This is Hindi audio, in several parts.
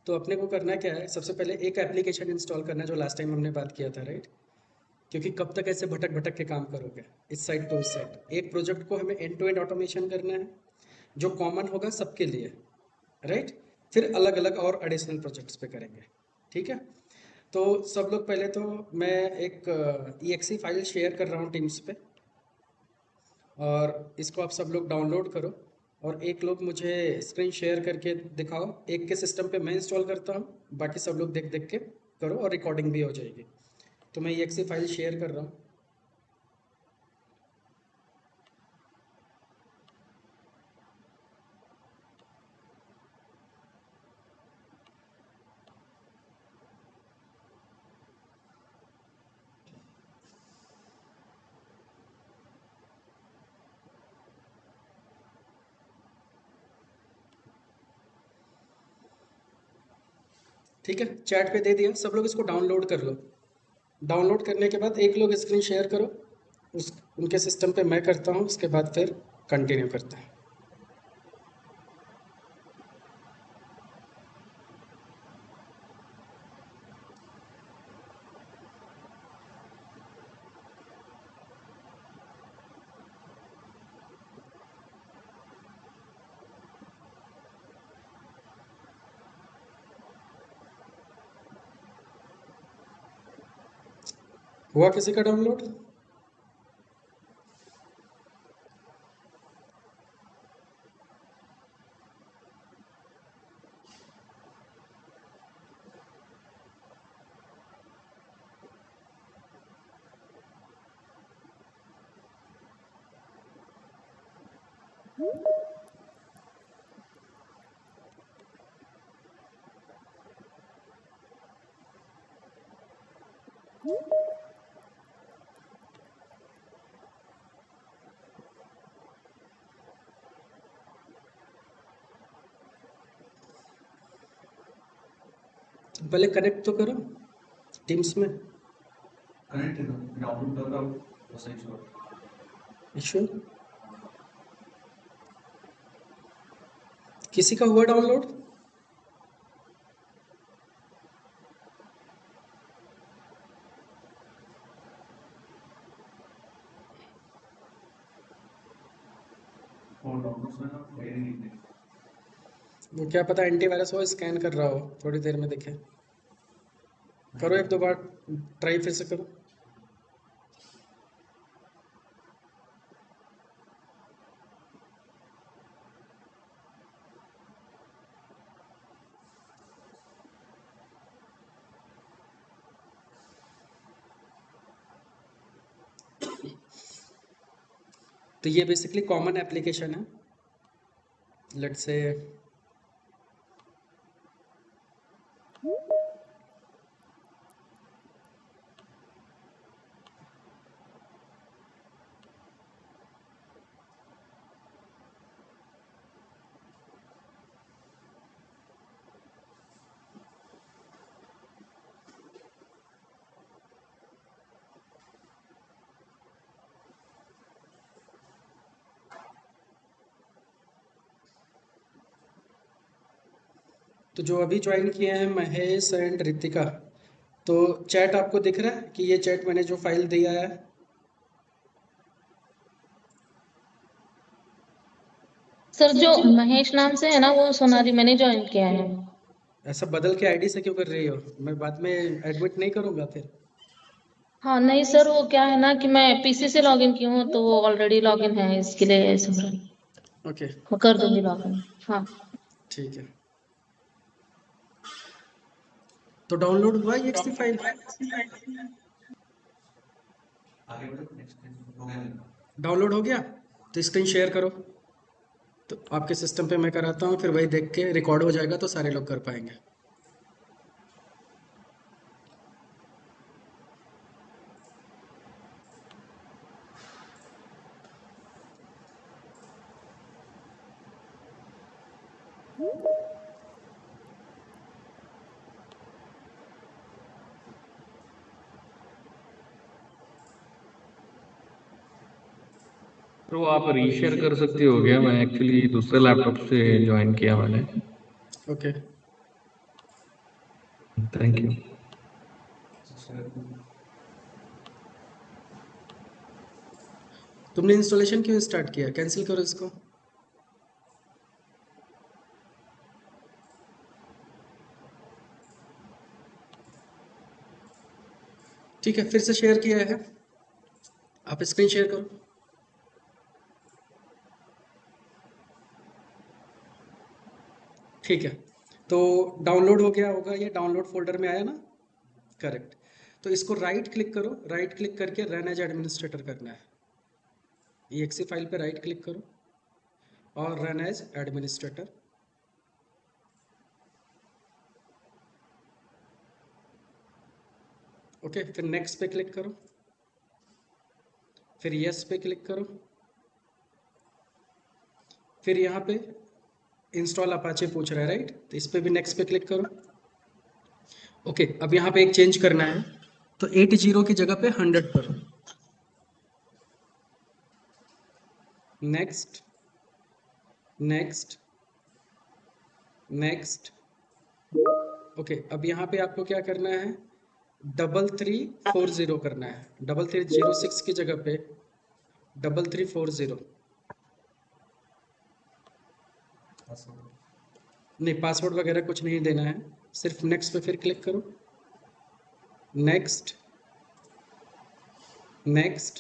तो अपने को करना क्या है, सबसे पहले एक एप्लीकेशन इंस्टॉल करना है जो लास्ट टाइम हमने बात किया था, राइट? क्योंकि कब तक ऐसे भटक भटक के काम करोगे इस साइड टू उस साइड। एक प्रोजेक्ट को हमें एंड टू एंड ऑटोमेशन करना है जो कॉमन होगा सबके लिए, राइट? फिर अलग अलग और एडिशनल प्रोजेक्ट्स पे करेंगे, ठीक है? तो सब लोग पहले तो मैं एक EXE फाइल शेयर कर रहा हूँ टीम्स पे, और इसको आप सब लोग डाउनलोड करो और एक लोग मुझे स्क्रीन शेयर करके दिखाओ। एक के सिस्टम पे मैं इंस्टॉल करता हूँ, बाकी सब लोग देख देख के करो और रिकॉर्डिंग भी हो जाएगी। तो मैं EXE फाइल शेयर कर रहा हूँ। ठीक है, चैट पे दे दिया, सब लोग इसको डाउनलोड कर लो। डाउनलोड करने के बाद एक लोग स्क्रीन शेयर करो, उस उनके सिस्टम पे मैं करता हूँ, उसके बाद फिर कंटिन्यू करते हैं। हुआ किसी का डाउनलोड? पहले कनेक्ट तो करो टीम्स में। कनेक्ट डाउनलोड कर रहा हूँ तो सही शो। इशू किसी का हुआ डाउनलोड? और डाउनलोड में ना मेरी नहीं है। वो क्या पता एंटीवायरस हो, स्कैन कर रहा हो, थोड़ी देर में दिखे। करो एक दो बार ट्राई, फिर से करो। तो ये बेसिकली कॉमन एप्लीकेशन है। लेट्स से तो जो अभी ज्वाइन किए हैं महेश एंड रितिका, तो चैट आपको दिख रहा है कि ये चैट मैंने जो फाइल दिया है? सर जो महेश नाम से है ना वो सोनाली मैंने ज्वाइन किया है। ऐसा बदल के आईडी से क्यों कर रही हो? मैं बाद में एडमिट नहीं करूँगा फिर। हाँ नहीं सर वो क्या है ना कि मैं पीसी से लॉगिन की हूँ तो वो ऑलरेडी लॉगिन है इसके लिए सर ओके मैं कर दूंगी लॉगिन। हाँ ठीक है। तो डाउनलोड हुआ EXE फाइल? आगे बढ़ो नेक्स्ट हो गया मेरा। डाउनलोड हो गया? तो स्क्रीन शेयर करो। तो आपके सिस्टम पे मैं कराता हूँ, फिर वही देख के रिकॉर्ड हो जाएगा तो सारे लोग कर पाएंगे। तो आप रीशेयर कर सकते हो क्या? मैं एक्चुअली दूसरे लैपटॉप से ज्वाइन किया मैंने। Okay thank you. तुमने इंस्टॉलेशन क्यों स्टार्ट किया? कैंसिल करो इसको। ठीक है, फिर से शेयर किया है, आप स्क्रीन शेयर करो। ठीक है, तो डाउनलोड हो गया होगा, ये डाउनलोड फोल्डर में आया ना? करेक्ट। तो इसको राइट क्लिक करो, राइट क्लिक करके रन एज एडमिनिस्ट्रेटर करना है। exe फाइल पे राइट क्लिक करो और रन एज एडमिनिस्ट्रेटर। ओके, फिर नेक्स्ट पे क्लिक करो, फिर यस पे क्लिक करो, फिर यहाँ पे इंस्टॉल अपाचे पूछ रहा है, राइट? तो इस पे भी नेक्स्ट पे क्लिक करो। ओके, अब यहाँ पे एक चेंज करना है, तो 80 की जगह पे 100 करो। Next, next, next. ओके, अब यहाँ पे आपको क्या करना है? 3340 करना है। 3306 की जगह पे 3340। नहीं, पासवर्ड वगैरह कुछ नहीं देना है, सिर्फ नेक्स्ट पे फिर क्लिक करो। Next, next,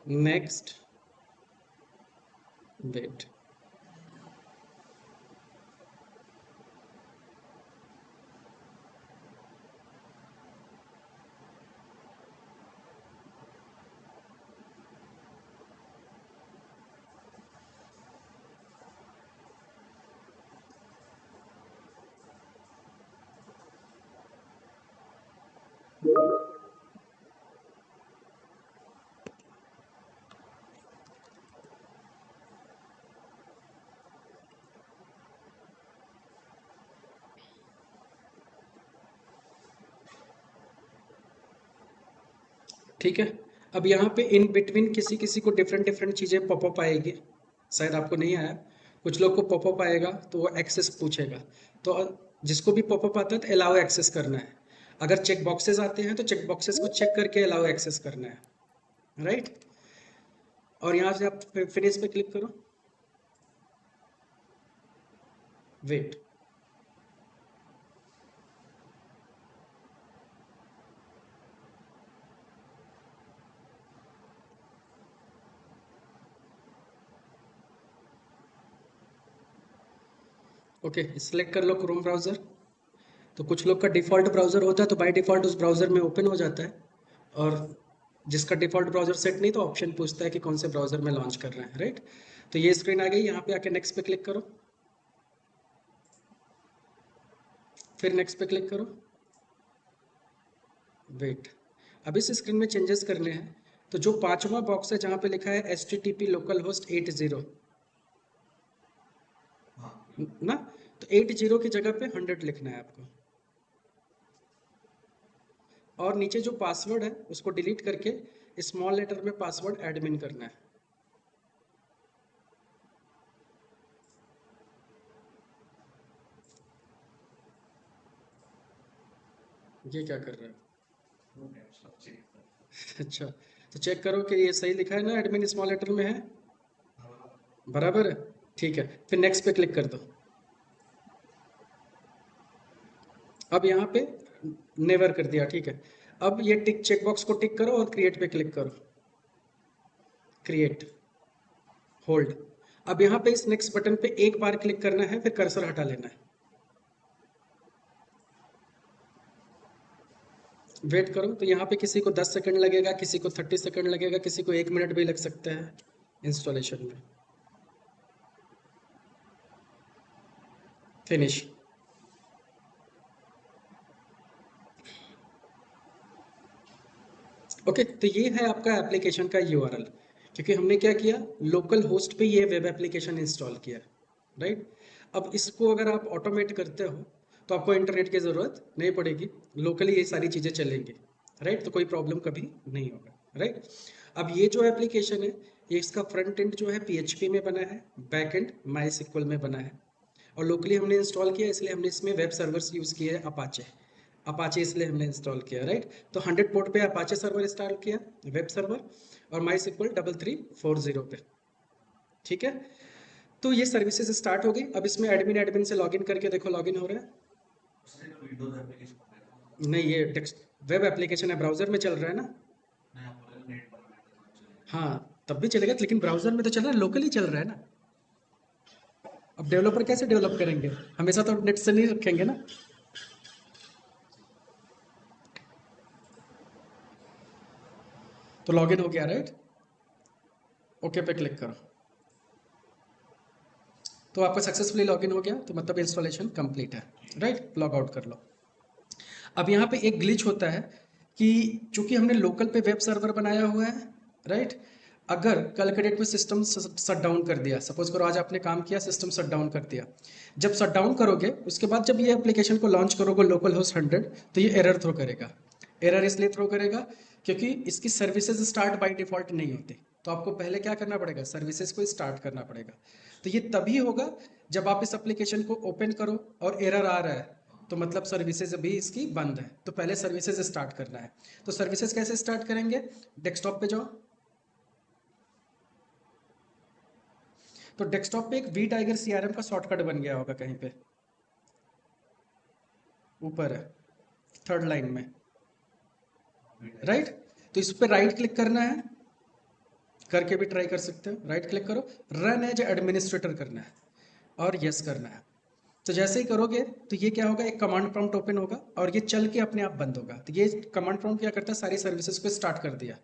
next, wait. ठीक है, अब यहाँ पे इन बिटवीन किसी किसी को डिफरेंट डिफरेंट चीज़ें पॉपअप आएगी, शायद आपको नहीं आया, कुछ लोग को पॉपअप आएगा तो वो एक्सेस पूछेगा। तो जिसको भी पॉपअप आता है तो अलाउ एक्सेस करना है। अगर चेक बॉक्सेस आते हैं तो चेक बॉक्सेस को चेक करके अलाउ एक्सेस करना है, राइट? और यहाँ से आप फिनिश पे क्लिक करो। वेट, ओके, सिलेक्ट कर लो क्रोम ब्राउज़र। तो कुछ लोग का डिफ़ॉल्ट ब्राउज़र होता है तो बाय डिफ़ॉल्ट उस ब्राउज़र में ओपन हो जाता है, और जिसका डिफ़ॉल्ट ब्राउज़र सेट नहीं तो ऑप्शन पूछता है कि कौन से ब्राउज़र में लॉन्च कर रहे हैं, राइट? तो ये स्क्रीन आ गई, यहाँ पे आके नेक्स्ट पे क्लिक करो, फिर नेक्स्ट पे क्लिक करो। वेट, अब इस स्क्रीन में चेंजेस करने हैं, तो जो पांचवा बॉक्स है जहाँ पे लिखा है HTTP लोकल होस्ट 80 ना, तो 80 की जगह पे 100 लिखना है आपको, और नीचे जो पासवर्ड है उसको डिलीट करके स्मॉल लेटर में पासवर्ड एडमिन करना है। ये क्या कर रहा है? अच्छा, तो चेक करो कि ये सही लिखा है ना, एडमिन स्मॉल लेटर में है, बराबर है? ठीक है, फिर नेक्स्ट पे क्लिक कर दो। अब यहाँ पे नेवर कर दिया, ठीक है। अब ये टिक चेक बॉक्स को टिक करो और क्रिएट पे क्लिक करो। Create, hold. अब यहाँ पे इस नेक्स्ट बटन पे एक बार क्लिक करना है, फिर कर्सर हटा लेना है। वेट करो, तो यहाँ पे किसी को 10 सेकंड लगेगा, किसी को 30 सेकंड लगेगा, किसी को 1 मिनट भी लग सकता है इंस्टॉलेशन में। फिनिश। ओके, तो ये है आपका एप्लीकेशन का यूआरएल, क्योंकि हमने क्या किया, लोकल होस्ट पे ये वेब एप्लीकेशन इंस्टॉल किया, राइट? अब इसको अगर आप ऑटोमेट करते हो तो आपको इंटरनेट की ज़रूरत नहीं पड़ेगी, लोकली ये सारी चीज़ें चलेंगी, राइट? तो कोई प्रॉब्लम कभी नहीं होगा, राइट? अब ये जो एप्लीकेशन है, ये इसका फ्रंट एंड जो है PHP में बना है, बैक एंड MySQL में बना है, और लोकली हमने इंस्टॉल किया, इसलिए हमने इसमें वेब सर्वर्स यूज़ किए हैं अपाचे इसलिए हमने इंस्टॉल किया, राइट। तो 100 पोर्ट पे अपाचे सर्वर इंस्टॉल किया, वेब सर्वर, और माई सिक्वल 3340 पे, ठीक है। तो ये सर्विसेज स्टार्ट हो गई। अब इसमें एडमिन से लॉगिन करके देखो, लॉगिन हो रहा है। उससे तो विंडोज एप्लीकेशन नहीं, ये वेब एप्लीकेशन है, ब्राउजर में चल रहा है ना। नहीं, आप बोले नेट पर चलेगा। हाँ तब भी चलेगा, लेकिन ब्राउजर में तो चल रहा है, लोकली चल रहा है ना। अब डेवलपर कैसे डेवलप करेंगे, हमेशा तो नेट से नहीं रखेंगे ना। तो लॉगिन हो गया, राइट। ओके पे क्लिक करो, तो आपका सक्सेसफुली लॉगिन हो गया, तो मतलब इंस्टॉलेशन कंप्लीट है, राइट। लॉग आउट कर लो। अब यहाँ पे एक ग्लिच होता है कि चूंकि हमने लोकल पे वेब सर्वर बनाया हुआ है, राइट। अगर कल के डेट में सिस्टम शट डाउन कर दिया, सपोज करो आज आपने काम किया, सिस्टम शट डाउन कर दिया, जब शट डाउन करोगे उसके बाद जब ये एप्लीकेशन को लॉन्च करोगे लोकल होस्ट 100, तो ये एरर थ्रो करेगा। एरर इसलिए थ्रो करेगा क्योंकि इसकी सर्विसेज स्टार्ट बाय डिफॉल्ट नहीं होती, तो आपको पहले क्या करना पड़ेगा, सर्विसेज को स्टार्ट करना पड़ेगा। तो ये तभी होगा जब आप इस एप्लीकेशन को ओपन करो और एरर आ रहा है, तो मतलब सर्विसेज अभी इसकी बंद है, तो पहले सर्विसेज स्टार्ट करना है। तो सर्विसेज कैसे स्टार्ट करेंगे, डेस्कटॉप पे जाओ, तो डेस्कटॉप पे एक वी टाइगर सीआरएम का शॉर्टकट बन गया होगा कहीं पे, ऊपर है, थर्ड लाइन में, राइट। तो इस पर राइट क्लिक करना है, करके भी ट्राई कर सकते हो, राइट क्लिक करो, रन एज एडमिनिस्ट्रेटर करना है और यस करना है। तो जैसे ही करोगे तो ये क्या होगा, एक कमांड प्रॉम्प्ट ओपन होगा और ये चल के अपने आप बंद होगा। तो ये कमांड प्रॉम्प्ट क्या करता है, सारी सर्विसेज को स्टार्ट कर दिया,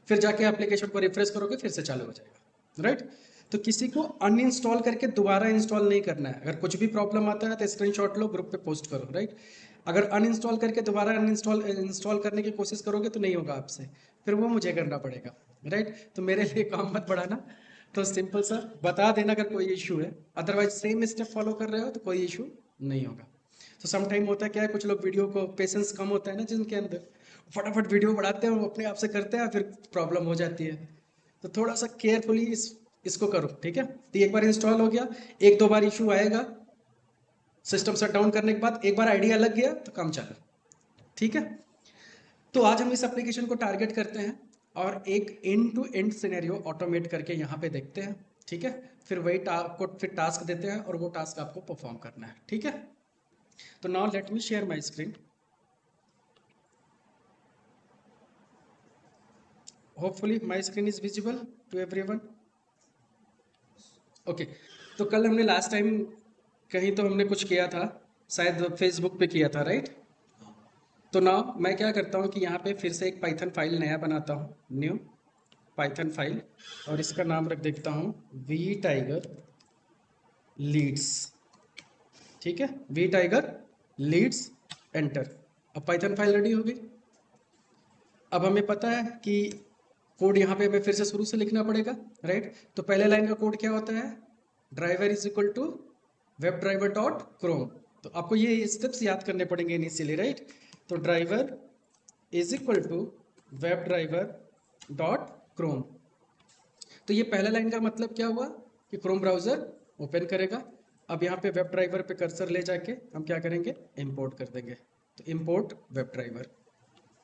फिर जाके एप्लीकेशन को रिफ्रेश करोगे फिर से चालू हो जाएगा, राइट। तो किसी को अनइंस्टॉल करके दोबारा इंस्टॉल नहीं करना है। अगर कुछ भी प्रॉब्लम आता है तो स्क्रीनशॉट लो, ग्रुप पे पोस्ट करो, राइट। अगर अनइंस्टॉल करके दोबारा इंस्टॉल करने की कोशिश करोगे तो नहीं होगा आपसे, फिर वो मुझे करना पड़ेगा, राइट। तो मेरे लिए काम मत बढ़ाना, तो सिंपल सा बता देना अगर कोई इशू है, अदरवाइज सेम स्टेप फॉलो कर रहे हो तो कोई इशू नहीं होगा। तो सम टाइम होता है क्या है, कुछ लोग वीडियो को पेशेंस कम होता है ना जिनके अंदर, फटाफट वीडियो बढ़ाते हैं, वो अपने आप से करते हैं, फिर प्रॉब्लम हो जाती है। तो थोड़ा सा केयरफुली इसको करो, ठीक है। तो एक बार इंस्टॉल हो गया, एक दो बार इशू आएगा, सिस्टम शट डाउन करने के बाद एक बार आइडिया लग गया तो काम चालू, ठीक है। तो आज हम इस एप्लीकेशन को टारगेट करते हैं और एक end to end scenario automate करके यहाँ पे देखते हैं, ठीक है। फिर वही आपको फिर टास्क देते हैं और वो टास्क आपको परफॉर्म करना है, ठीक है। तो now let me share my screen. Hopefully my screen is visible to everyone. Okay, तो कल हमने लास्ट टाइम कहीं तो हमने कुछ किया था, शायद फेसबुक पे किया था, राइट। तो नाउ मैं क्या करता हूँ कि यहाँ पे फिर से एक पाइथन फाइल नया बनाता हूँ, न्यू पाइथन फाइल, और इसका नाम रख देता हूँ वी टाइगर लीड्स, ठीक है। V tiger leads, enter. अब पाइथन फाइल रेडी हो गई। अब हमें पता है कि कोड यहाँ पे हमें फिर से शुरू से लिखना पड़ेगा, राइट। तो पहले लाइन का कोड क्या होता है, driver is equal to web driver dot Chrome. तो आपको ये स्टेप्स याद करने पड़ेंगे इनिशियली, राइट। तो driver is equal to web driver dot Chrome. तो ये पहला लाइन का मतलब क्या हुआ कि क्रोम ब्राउजर ओपन करेगा। अब यहाँ पे वेब ड्राइवर पे कर्सर ले जाके हम क्या करेंगे, इंपोर्ट कर देंगे। तो इंपोर्ट वेब ड्राइवर,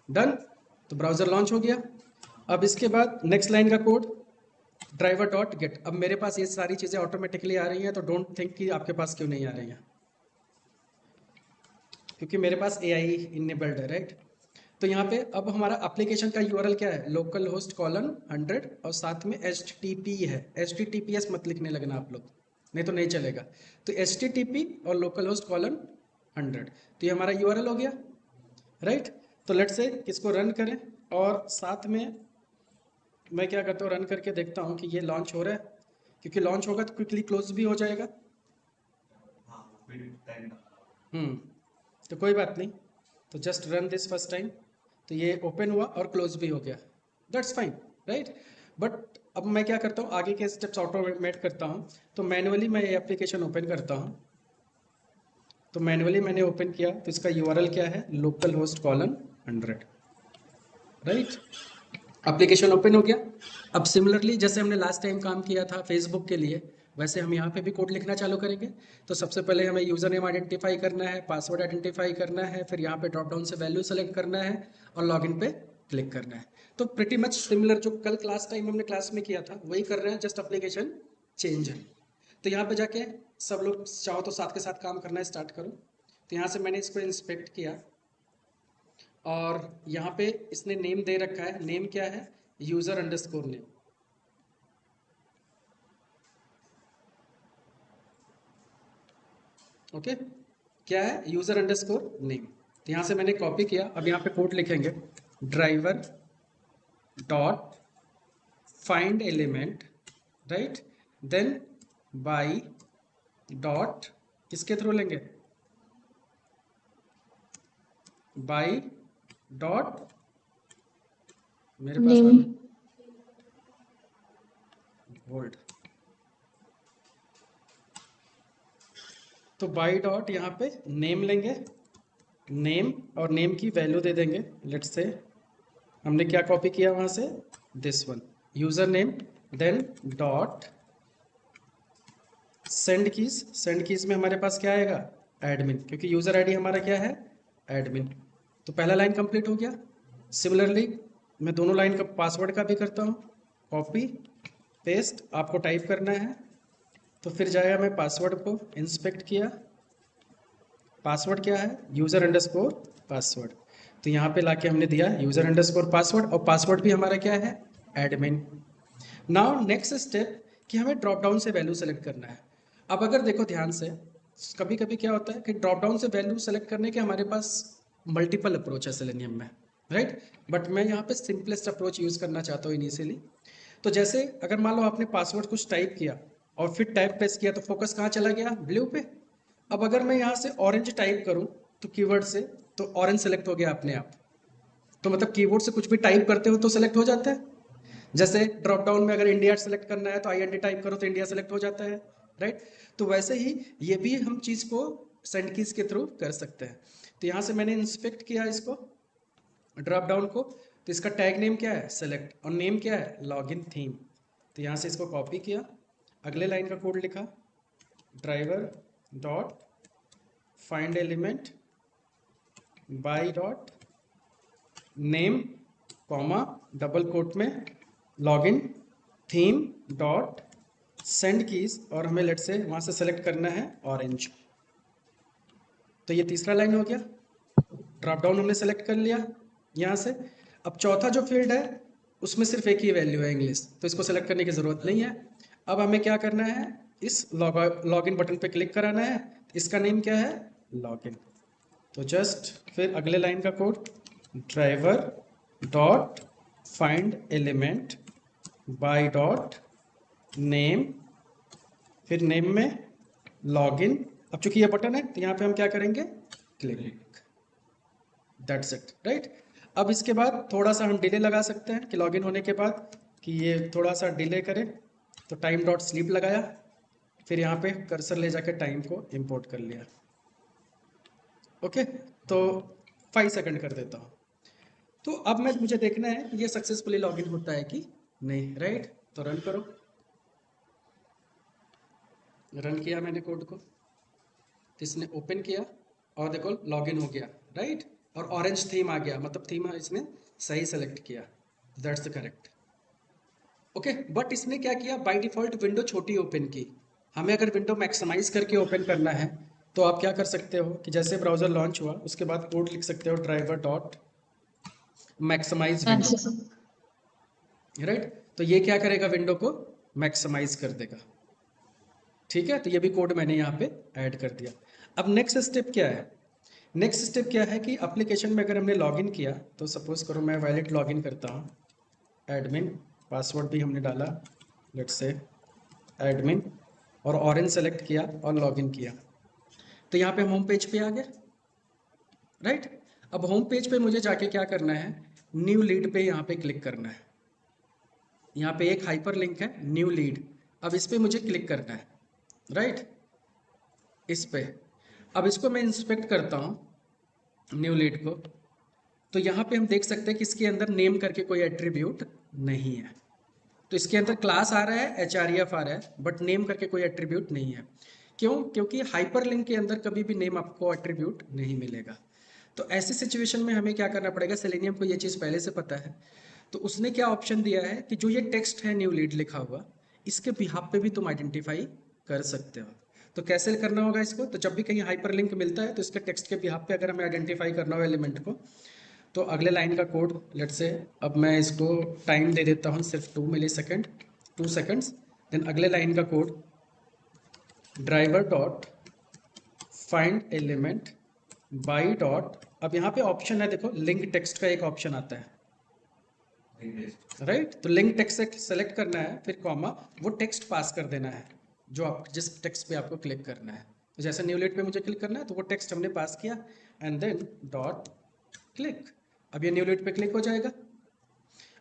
डन। तो ब्राउजर लॉन्च हो गया। अब इसके बाद नेक्स्ट लाइन का कोड ड्राइवर डॉट गेट। अब मेरे पास ये सारी चीज़ें ऑटोमेटिकली आ रही हैं, तो डोंट थिंक कि आपके पास क्यों नहीं आ रही हैं, क्योंकि मेरे पास AI इनेबल्ड है, राइट। तो यहाँ पे अब हमारा एप्लीकेशन का URL क्या है, लोकल होस्ट कॉलन 100 और साथ में HTTP है। HTTPS मत लिखने लगना आप लोग, नहीं तो नहीं चलेगा। तो HTTP और लोकल होस्ट कॉलन 100, तो ये हमारा URL हो गया, राइट। तो लेट्स से इसको रन करें और साथ में मैं क्या करता हूँ, रन करके देखता हूँ कि ये लॉन्च हो रहा है, क्योंकि लॉन्च होगा तो क्विकली क्लोज भी हो जाएगा। तो कोई बात नहीं, तो just run this first time. तो ये ओपन हुआ और क्लोज भी हो गया, दैट्स फाइन, राइट। बट अब मैं क्या करता हूँ, आगे के स्टेप्स ऑटोमेट करता हूँ। तो मैनुअली मैं ये एप्लीकेशन ओपन करता हूँ। तो मैनुअली मैंने ओपन किया, तो इसका URL क्या है, local host colon 100, right. Application open हो गया। अब सिमिलरली जैसे हमने लास्ट टाइम काम किया था फेसबुक के लिए, वैसे हम यहाँ पे भी कोड लिखना चालू करेंगे। तो सबसे पहले हमें यूज़र नेम आइडेंटिफाई करना है, पासवर्ड आइडेंटिफाई करना है, फिर यहाँ पे ड्रॉप डाउन से वैल्यू सेलेक्ट करना है और लॉगिन पे क्लिक करना है। तो प्रिटी मच सिमिलर जो कल क्लास टाइम हमने क्लास में किया था वही कर रहे हैं, जस्ट एप्लीकेशन चेंज है। तो यहाँ पे जाके सब लोग चाहो तो साथ के साथ काम करना स्टार्ट करो। तो यहाँ से मैंने इसको इंस्पेक्ट किया और यहाँ पे इसने नेम दे रखा है। नेम क्या है? User underscore name. ओके, क्या है? User underscore name. तो यहाँ से मैंने कॉपी किया। अब यहाँ पे कोड लिखेंगे, driver dot find element, right, then by dot, किसके थ्रू लेंगे? बाई डॉट, मेरे पास नेम। होल्ड। तो बाई डॉट यहाँ पे नेम लेंगे, नेम, और नेम की वैल्यू दे देंगे। लेट्स से हमने क्या कॉपी किया वहां से? This one, user name, then dot send keys. Send keys में हमारे पास क्या आएगा? एडमिन, क्योंकि यूजर आईडी हमारा क्या है? एडमिन। तो पहला लाइन कंप्लीट हो गया। सिमिलरली मैं दोनों लाइन का पासवर्ड का भी करता हूँ, कॉपी पेस्ट, आपको टाइप करना है। तो फिर जाएगा, मैं पासवर्ड को इंस्पेक्ट किया, पासवर्ड क्या है? User underscore password. तो यहाँ पे लाके हमने दिया यूज़र अंडरस्कोर पासवर्ड, और पासवर्ड भी हमारा क्या है? एडमिन। नाउ नेक्स्ट स्टेप कि हमें ड्रॉप डाउन से वैल्यू सेलेक्ट करना है। अब अगर देखो ध्यान से, कभी कभी क्या होता है कि ड्रॉप डाउन से वैल्यू सेलेक्ट करने के हमारे पास मल्टीपल अप्रोच है सेलेनियम में, राइट, बट मैं यहाँ पे सिंपलेस्ट अप्रोच यूज़ करना चाहता हूँ इनिशियली। तो जैसे अगर मान लो आपने पासवर्ड कुछ टाइप किया और फिर टैब प्रेस किया, तो फोकस कहाँ चला गया? ब्लू पे। अब अगर मैं यहाँ से ऑरेंज टाइप करूँ तो कीवर्ड से, तो ऑरेंज सेलेक्ट हो गया अपने आप। तो मतलब कीबोर्ड से कुछ भी टाइप करते हो तो सेलेक्ट हो जाता है। जैसे ड्रॉप डाउन में अगर इंडिया सेलेक्ट करना है तो IND टाइप करो तो इंडिया सेलेक्ट हो जाता है, राइट। तो वैसे ही ये भी हम चीज़ को सेंड कीज के थ्रू कर सकते हैं। तो यहाँ से मैंने इंस्पेक्ट किया इसको, ड्रॉप डाउन को। तो इसका टैग नेम क्या है? सेलेक्ट, और नेम क्या है? Login theme. तो यहाँ से इसको कॉपी किया, अगले लाइन का कोड लिखा, driver dot find element by dot name comma double quote में login theme dot send keys, और हमें लेट से वहाँ से सेलेक्ट करना है ऑरेंज। तो ये तीसरा लाइन हो गया। ड्रॉप डाउन हमने सेलेक्ट कर लिया यहाँ से। अब चौथा जो फील्ड है उसमें सिर्फ एक ही वैल्यू है इंग्लिश, तो इसको सेलेक्ट करने की ज़रूरत नहीं है। अब हमें क्या करना है? इस लॉगिन बटन पे क्लिक कराना है। इसका नेम क्या है? लॉगिन। तो जस्ट फिर अगले लाइन का code, driver dot find element by dot name, फिर नेम में लॉगिन। अब चूंकि ये बटन है तो यहाँ पे हम क्या करेंगे? क्लिक। That's it, right. अब इसके बाद थोड़ा सा हम डिले लगा सकते हैं कि लॉगिन होने के बाद कि ये थोड़ा सा डिले करे। तो टाइम डॉट स्लीप लगाया, फिर यहाँ पे कर्सर ले जाके टाइम को इंपोर्ट कर लिया। ओके, तो 5 सेकंड कर देता हूँ। तो अब मुझे देखना है कि ये सक्सेसफुली लॉगिन होता है कि नहीं, राइट। तो रन करो। रन किया मैंने कोड को, तो इसने ओपन किया और देखो लॉगिन हो गया, राइट। और ऑरेंज थीम आ गया, मतलब थीम इसने सही सेलेक्ट किया। That's the correct. Okay, but इसने क्या किया? बाय डिफॉल्ट विंडो छोटी ओपन की। हमें अगर विंडो मैक्सिमाइज करके ओपन करना है तो आप क्या कर सकते हो कि जैसे ब्राउजर लॉन्च हुआ उसके बाद कोड लिख सकते हो, driver dot maximize window, right. तो ये क्या करेगा? विंडो को मैक्सिमाइज कर देगा, ठीक है। तो ये भी कोड मैंने यहाँ पे ऐड कर दिया। अब नेक्स्ट स्टेप क्या है? नेक्स्ट स्टेप क्या है कि एप्लीकेशन में अगर हमने लॉगिन किया, तो सपोज करो मैं वैलिड लॉगिन करता हूँ, एडमिन, पासवर्ड भी हमने डाला, लेट्स से एडमिन, और ऑरेंज सेलेक्ट किया और लॉगिन किया। तो यहाँ पे हम होम पेज पे आ गए, राइट। अब होम पेज पे मुझे जाके क्या करना है? न्यू लीड पे यहाँ पे क्लिक करना है। यहाँ पे एक हाइपर लिंक है, न्यू लीड। अब इस पे मुझे क्लिक करना है, राइट, इस पे। अब इसको मैं इंस्पेक्ट करता हूँ न्यू लीड को, तो यहाँ पे हम देख सकते हैं कि इसके अंदर नेम करके कोई एट्रीब्यूट नहीं है। तो तो इसके अंदर क्लास आ रहा है, HREF आ रहा है, बट नेम करके कोई एट्रीब्यूट नहीं है। क्यों? क्योंकि हाइपरलिंक के अंदर कभी भी नेम आपको एट्रीब्यूट नहीं मिलेगा। तो ऐसी सिचुएशन में हमें क्या करना पड़ेगा, सेलेनियम को ये चीज़ पहले से पता है, तो उसने क्या ऑप्शन दिया है कि जो ये टेक्स्ट है न्यू लीड लिखा हुआ, इसके बिहाफ पे भी तुम आइडेंटिफाई कर सकते हो। तो कैसे करना होगा इसको, तो जब भी कहीं हाइपरलिंक मिलता है तो इसके टेक्स्ट के बिहाफ पे अगर हमें आइडेंटिफाई करना हो एलिमेंट को, तो अगले लाइन का कोड लेट से, अब मैं इसको टाइम दे देता हूँ सिर्फ 2 सेकेंड्स। देन अगले लाइन का code driver dot find element by dot, अब यहाँ पे ऑप्शन है देखो, लिंक टेक्स्ट का एक ऑप्शन आता है, राइट? तो लिंक टेक्स्ट सेलेक्ट करना है, फिर कॉमा, वो टेक्स्ट पास कर देना है जो आप जिस टेक्स्ट पे आपको क्लिक करना है। तो जैसे न्यू लीड पे मुझे क्लिक करना है तो वो टेक्स्ट हमने पास किया एंड देन डॉट क्लिक। अब ये न्यू लीड पे क्लिक हो जाएगा।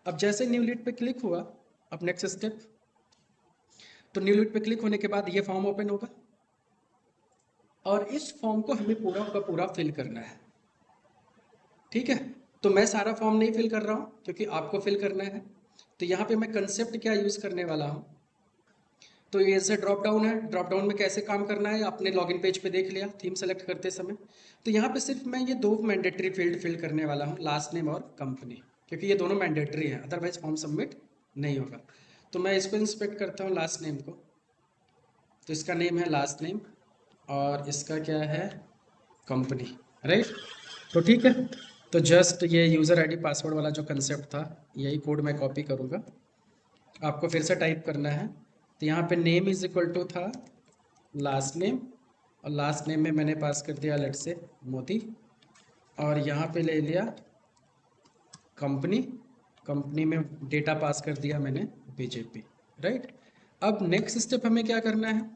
अब जैसे न्यू लीड पे क्लिक हुआ, अब नेक्स्ट स्टेप, तो न्यू लीड पे क्लिक होने के बाद ये फॉर्म ओपन होगा और इस फॉर्म को हमें पूरा का पूरा फिल करना है, ठीक है? तो मैं सारा फॉर्म नहीं फिल कर रहा हूँ क्योंकि आपको फिल करना है। तो यहाँ पे मैं कंसेप्ट क्या यूज़ करने वाला हूँ, तो ये से ड्रॉप डाउन है, ड्रॉप डाउन में कैसे काम करना है आपने लॉगिन पेज पे देख लिया थीम सेलेक्ट करते समय। तो यहाँ पे सिर्फ मैं ये 2 मैंडेटरी फील्ड फिल करने वाला हूँ, लास्ट नेम और कंपनी, क्योंकि ये दोनों मैंडेटरी हैं, अदरवाइज फॉर्म सबमिट नहीं होगा। तो मैं इसको इंस्पेक्ट करता हूँ लास्ट नेम को, तो इसका नेम है लास्ट नेम और इसका क्या है, कंपनी, राइट? तो ठीक है, तो जस्ट ये यूज़र आईडी पासवर्ड वाला जो कंसेप्ट था, यही कोड मैं कॉपी करूँगा, आपको फिर से टाइप करना है। तो यहाँ पे नेम इज इक्वल टू था लास्ट नेम, और लास्ट नेम में मैंने पास कर दिया लेट से मोदी, और यहाँ पे ले लिया कंपनी, कंपनी में डेटा पास कर दिया मैंने बीजेपी, राइट? अब नेक्स्ट स्टेप हमें क्या करना है,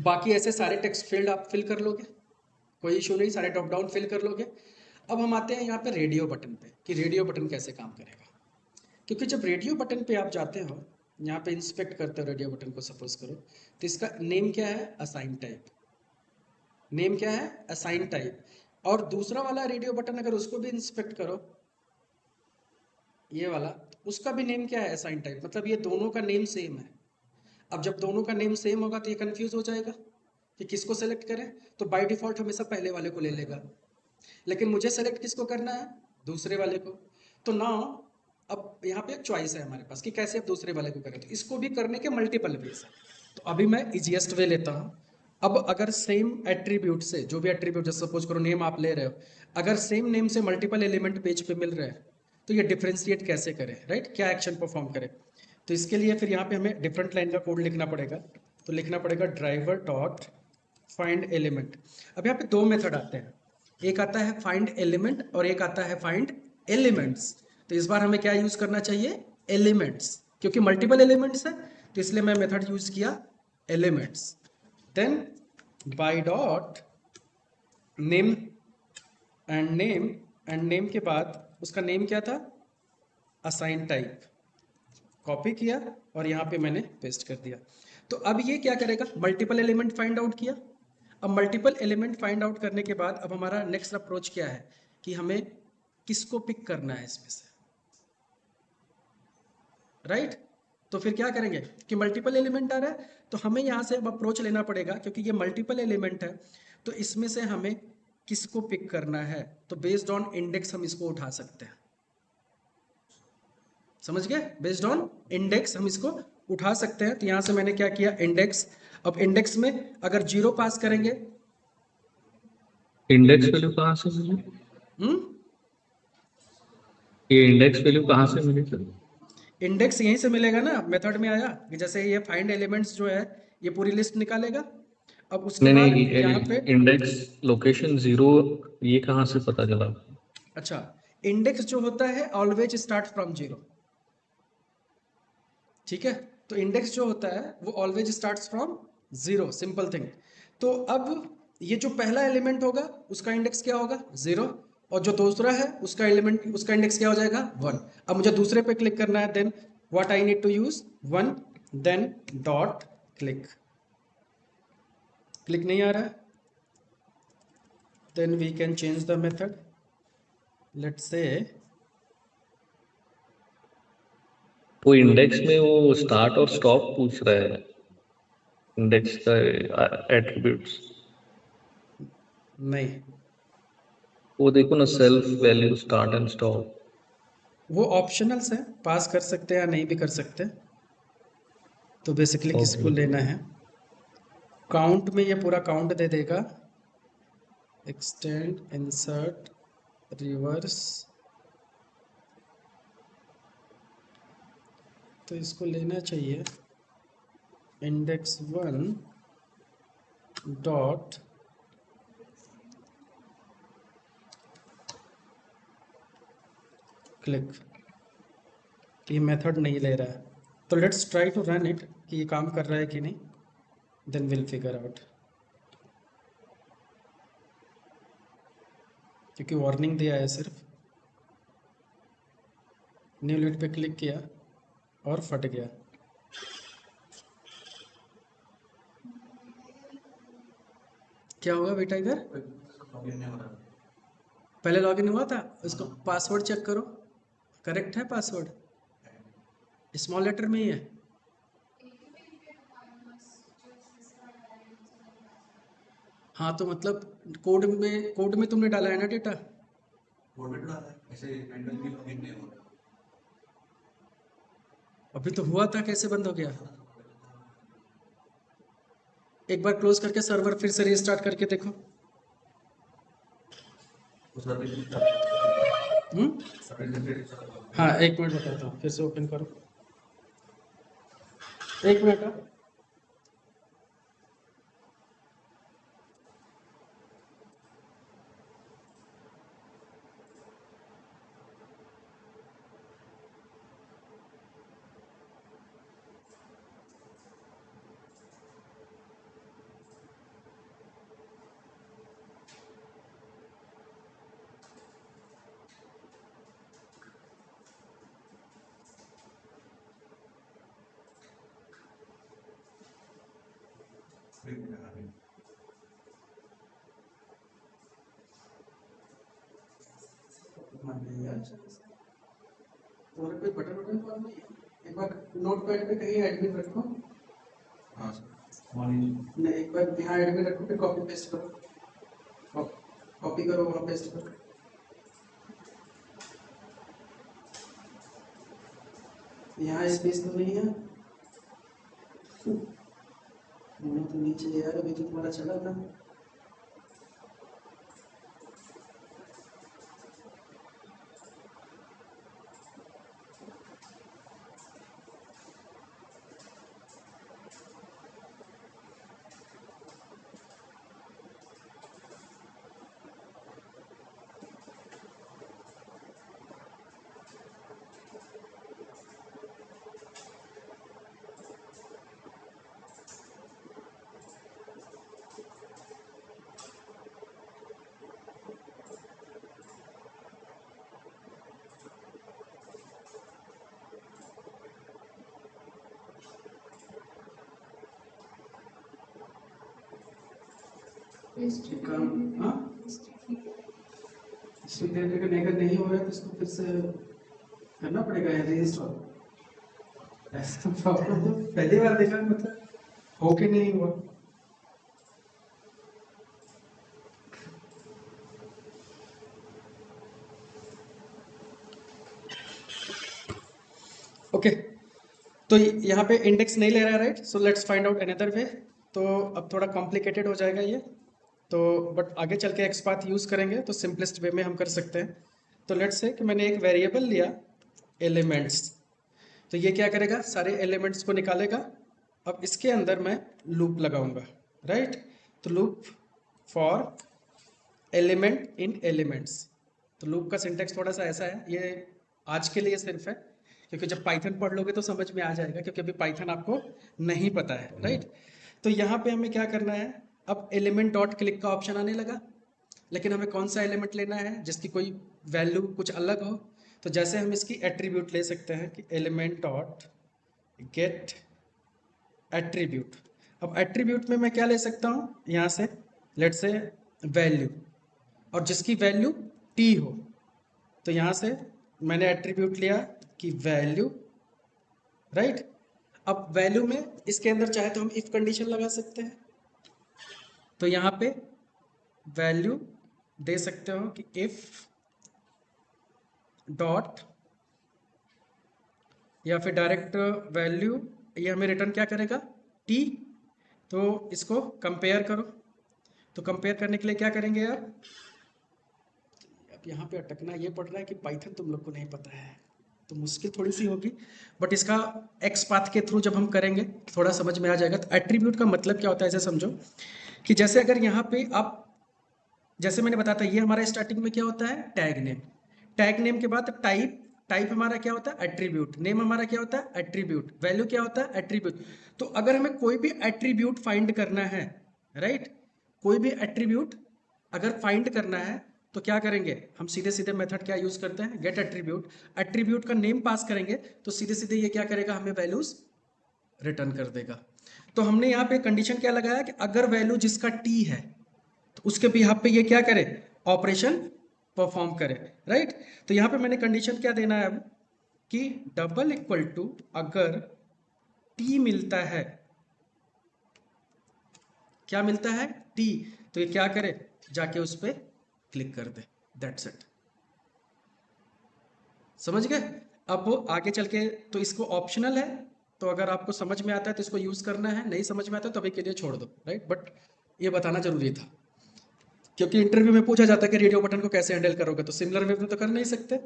बाकी ऐसे सारे टेक्स्ट फील्ड आप फिल कर लोगे, कोई इशू नहीं, सारे ड्रॉप डाउन फिल कर लोगे। अब हम आते हैं यहाँ पे रेडियो बटन पे, कि रेडियो बटन कैसे काम करेगा। क्योंकि जब रेडियो बटन पे आप जाते हो, यहाँ पे इंस्पेक्ट करते हो रेडियो बटन को सपोज करो, तो इसका नेम क्या है, असाइन टाइप, नेम क्या है, असाइन टाइप। और दूसरा वाला रेडियो बटन अगर उसको भी इंस्पेक्ट करो, ये वाला, उसका भी नेम क्या है, असाइन टाइप, मतलब ये दोनों का नेम सेम है। अब जब दोनों का नेम सेम होगा तो ये कंफ्यूज हो जाएगा कि किसको सेलेक्ट करें, तो बाय डिफॉल्ट हमेशा पहले वाले को ले लेगा, लेकिन मुझे सेलेक्ट किसको करना है, दूसरे वाले को। तो नाउ अब यहाँ पे एक चॉइस है हमारे पास कि कैसे अब दूसरे वाले को करें, तो इसको भी करने के मल्टीपल वेज है। तो अभी मैं इजीएस्ट वे लेता हूँ। अब अगर सेम एट्रीब्यूट से, जो भी एट्रीब्यूट, जैसे सपोज करो नेम आप ले रहे हो, अगर सेम नेम से मल्टीपल एलिमेंट पेज पे मिल रहे हैं, तो ये डिफ्रेंशिएट कैसे करें, राइट? क्या एक्शन परफॉर्म करें? तो इसके लिए फिर यहाँ पे हमें डिफरेंट लाइन का कोड लिखना पड़ेगा। तो लिखना पड़ेगा ड्राइवर डॉट फाइंड एलिमेंट। अब यहाँ पे 2 मेथड आते हैं, एक आता है फाइंड एलिमेंट और एक आता है फाइंड एलिमेंट्स। तो इस बार हमें क्या यूज करना चाहिए, एलिमेंट्स, क्योंकि मल्टीपल एलिमेंट्स है, तो इसलिए मैं मेथड यूज किया elements. Then by dot name and name के बाद उसका नेम क्या था, असाइन टाइप, कॉपी किया और यहाँ पे मैंने पेस्ट कर दिया। तो अब ये क्या करेगा, मल्टीपल एलिमेंट फाइंड आउट किया। अब मल्टीपल एलिमेंट फाइंड आउट करने के बाद अब हमारा नेक्स्ट अप्रोच क्या है कि हमें किसको पिक करना है इसमें से, राइट? तो फिर क्या करेंगे कि मल्टीपल एलिमेंट आ रहा है, तो हमें यहाँ से अब अप्रोच लेना पड़ेगा, क्योंकि ये मल्टीपल एलिमेंट है, तो इसमें से हमें किसको पिक करना है। तो बेस्ड ऑन इंडेक्स हम इसको उठा सकते हैं, समझ गए? बेस्ड ऑन इंडेक्स हम इसको उठा सकते हैं। तो यहाँ से मैंने क्या किया, इंडेक्स। अब इंडेक्स में अगर 0 पास करेंगे, इंडेक्स वैल्यू कहाँ से मिली? ये इंडेक्स वैल्यू कहाँ से मिली सर? इंडेक्स यहीं से मिलेगा ना, मेथड में आया कि जैसे ये फाइंड एलिमेंट्स जो है ये पूरी लिस्ट निकालेगा। अब उसके बाद यहाँ पे इंडेक्स लोकेशन 0 ये कहाँ से पता चला? अच्छा, इंडेक्स जो होता है ऑलवेज स्टार्ट फ्रॉम 0, ठीक है? तो इंडेक्स जो होता है वो always starts from 0, simple thing. तो अब ये जो पहला एलिमेंट होगा उसका इंडेक्स क्या होगा, 0, और जो दूसरा है उसका एलिमेंट, उसका इंडेक्स क्या हो जाएगा, 1। अब मुझे दूसरे पे क्लिक करना है, then what I need to use, 1, then dot click. Click नहीं आ रहा है, then we can change the method. Let's say वो इंडेक्स में वो स्टार्ट और स्टॉप पूछ रहा है, इंडेक्स का एट्रीब्यूट्स। नहीं, वो देखो ना, self value start and stop. वो ऑप्शनल्स है, पास कर सकते हैं या नहीं भी कर सकते। तो बेसिकली किसको ओके। लेना है, काउंट में ये पूरा काउंट दे देगा, एक्सटेंड, इंसर्ट, रिवर्स। तो इसको लेना चाहिए index1 डॉट क्लिक। ये मेथड नहीं ले रहा है, तो let's try to run it कि ये काम कर रहा है कि नहीं, देन विल फिगर आउट। क्योंकि वार्निंग दिया है सिर्फ। न्यू लीड पे क्लिक किया और फट गया। क्या होगा बेटा इधर, लॉगिन नहीं हो रहा। पहले लॉगिन हुआ था, उसको पासवर्ड चेक करो, करेक्ट है पासवर्ड, स्मॉल लेटर में ही है। हाँ तो मतलब कोड में तुमने डाला है ना डेटा। कोड में डाला है, ऐसे मैन्युअली लॉगिन नहीं हो रहा। अभी तो हुआ था, कैसे बंद हो गया। एक बार क्लोज करके सर्वर फिर से रीस्टार्ट करके देखो। उस सर्विस हाँ एक मिनट बताता हूँ, फिर से ओपन करो, एक मिनट। तुम्हारा कोई बटन वटन कॉल नहीं है, एक बार नोट पैड पे कहीं एडमिन रखो। हाँ सर, मॉर्निंग नहीं, एक बार यहाँ एडमिन रखो, फिर कॉपी पेस्ट करो, कॉपी करो वहाँ पेस्ट करो। यहाँ स्पेस तो नहीं है, होना तो नीचे यार, अभी तो तुम्हारा चला था। काम, हाँ स्ट्रिक डायरेक्टरी का अगर नहीं हो रहा है तो इसको फिर से करना पड़ेगा रीइंस्टॉल। ऐसा प्रॉब्लम तो पहली बार देखा, मतलब हो के नहीं हुआ। ओके तो यहाँ पे इंडेक्स नहीं ले रहा है, right. So let's find out another way. तो अब थोड़ा कॉम्प्लिकेटेड हो जाएगा ये तो, बट आगे चल के एक्सपाथ यूज़ करेंगे तो सिंपलेस्ट वे में हम कर सकते हैं। तो लेट्स से कि मैंने एक वेरिएबल लिया एलिमेंट्स, तो ये क्या करेगा, सारे एलिमेंट्स को निकालेगा। अब इसके अंदर मैं लूप लगाऊंगा, राइट। तो loop for element in elements. तो लूप का सिंटेक्स थोड़ा सा ऐसा है, ये आज के लिए सिर्फ है, क्योंकि जब पाइथन पढ़ लोगे तो समझ में आ जाएगा, क्योंकि अभी पाइथन आपको नहीं पता है, राइट। तो यहाँ पे हमें क्या करना है, अब एलिमेंट डॉट क्लिक का ऑप्शन आने लगा, लेकिन हमें कौन सा एलिमेंट लेना है जिसकी कोई वैल्यू कुछ अलग हो। तो जैसे हम इसकी एट्रीब्यूट ले सकते हैं कि एलिमेंट डॉट गेट एट्रीब्यूट। अब एट्रीब्यूट में मैं क्या ले सकता हूँ, यहाँ से लेट से वैल्यू, और जिसकी वैल्यू टी हो। तो यहाँ से मैंने एट्रीब्यूट लिया कि वैल्यू राइट। अब वैल्यू में इसके अंदर चाहे तो हम इफ कंडीशन लगा सकते हैं, तो यहाँ पे वैल्यू दे सकते हो कि इफ डॉट, या फिर डायरेक्ट वैल्यू, ये हमें रिटर्न क्या करेगा, टी। तो इसको कंपेयर करो, तो कंपेयर करने के लिए क्या करेंगे आप, अब यहाँ पे अटकना ये पड़ रहा है कि पाइथन तुम लोग को नहीं पता है तो मुश्किल थोड़ी सी होगी, बट इसका एक्स पाथ के थ्रू जब हम करेंगे थोड़ा समझ में आ जाएगा। तो एट्रीब्यूट का मतलब क्या होता है, ऐसे समझो कि जैसे अगर यहाँ पे आप, जैसे मैंने बताया था, ये हमारा स्टार्टिंग में क्या होता है, टैग नेम। टैग नेम के बाद टाइप, टाइप हमारा क्या होता है, एट्रीब्यूट। नेम हमारा क्या होता है, एट्रीब्यूट। वैल्यू क्या होता है, एट्रीब्यूट। तो अगर हमें कोई भी एट्रीब्यूट फाइंड करना है, राइट, कोई भी एट्रीब्यूट अगर फाइंड करना है तो क्या करेंगे हम, सीधे सीधे मेथड क्या यूज करते हैं, गेट एट्रीब्यूट। एट्रीब्यूट का नेम पास करेंगे तो सीधे सीधे ये क्या करेगा, हमें वैल्यूज रिटर्न कर देगा। तो हमने यहाँ पे कंडीशन क्या लगाया कि अगर वैल्यू जिसका टी है तो उसके बिहाफ पे ये क्या करे, ऑपरेशन परफॉर्म करे, राइट। तो यहाँ पे मैंने कंडीशन क्या देना है अब, कि डबल इक्वल टू अगर टी मिलता है, क्या मिलता है, टी, तो ये क्या करे, जाके उस पर क्लिक कर दे, दैट्स इट। समझ गए। अब आगे चल के तो इसको ऑप्शनल है, तो अगर आपको समझ में आता है तो इसको यूज करना है, नहीं समझ में आता है तो अभी के लिए छोड़ दो, राइट। बट ये बताना जरूरी था क्योंकि इंटरव्यू में पूछा जाता है कि रेडियो बटन को कैसे हैंडल करोगे, तो सिमिलर वे में तो कर नहीं सकते,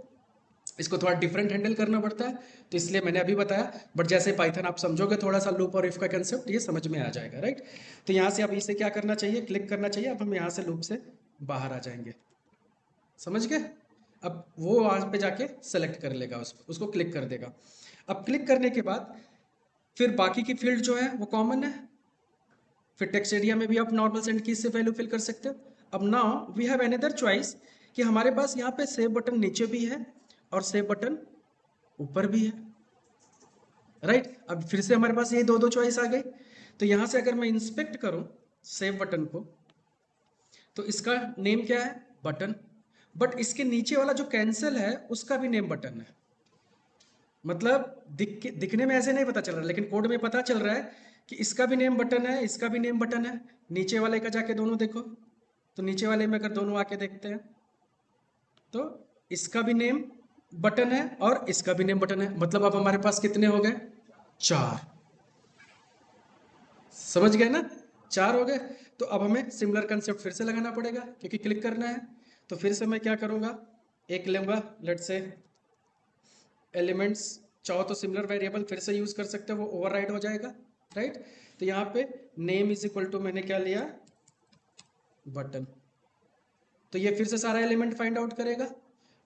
इसको थोड़ा डिफरेंट हैंडल करना पड़ता है, तो इसलिए मैंने अभी बताया। बट जैसे पाइथन आप समझोगे थोड़ा सा लूप और इफ का कंसेप्ट, ये समझ में आ जाएगा, राइट। तो यहाँ से अब इसे क्या करना चाहिए, क्लिक करना चाहिए। अब हम यहाँ से लूप से बाहर आ जाएंगे, समझ गए। अब वो वहाँ पे जाके सेलेक्ट कर लेगा, उसको क्लिक कर देगा। अब क्लिक करने के बाद फिर बाकी की फील्ड जो है वो कॉमन है, फिर टेक्स्ट एरिया में भी आप नॉर्मल सेंड की से वैल्यू फिल कर सकते हो। अब now we have another choice कि हमारे पास यहाँ पे सेव बटन नीचे भी है और सेव बटन ऊपर भी है, राइट। अब फिर से हमारे पास ये दो दो चॉइस आ गई। तो यहाँ से अगर मैं इंस्पेक्ट करूँ सेव बटन को, तो इसका नेम क्या है, बटन। बट इसके नीचे वाला जो कैंसिल है उसका भी नेम बटन है। मतलब दिखने में ऐसे नहीं पता चल रहा, लेकिन कोड में पता चल रहा है कि इसका भी नेम बटन है, इसका भी नेम बटन है। नीचे वाले का जाके दोनों देखो, तो नीचे वाले में अगर दोनों आके देखते हैं तो इसका भी नेम बटन है और इसका भी नेम बटन है। मतलब अब हमारे पास कितने हो गए, 4। समझ गए ना, 4 हो गए। तो अब हमें सिमिलर कंसेप्ट फिर से लगाना पड़ेगा क्योंकि क्लिक करना है। तो फिर से मैं क्या करूँगा, एक लूँगा, लेट से एलिमेंट्स, चाहो तो सिमिलर वेरिएबल फिर से यूज कर सकते हो, वो ओवरराइड हो जाएगा, राइट। तो यहाँ पे नेम इज इक्वल टू मैंने क्या लिया, बटन। तो ये फिर से सारा एलिमेंट फाइंड आउट करेगा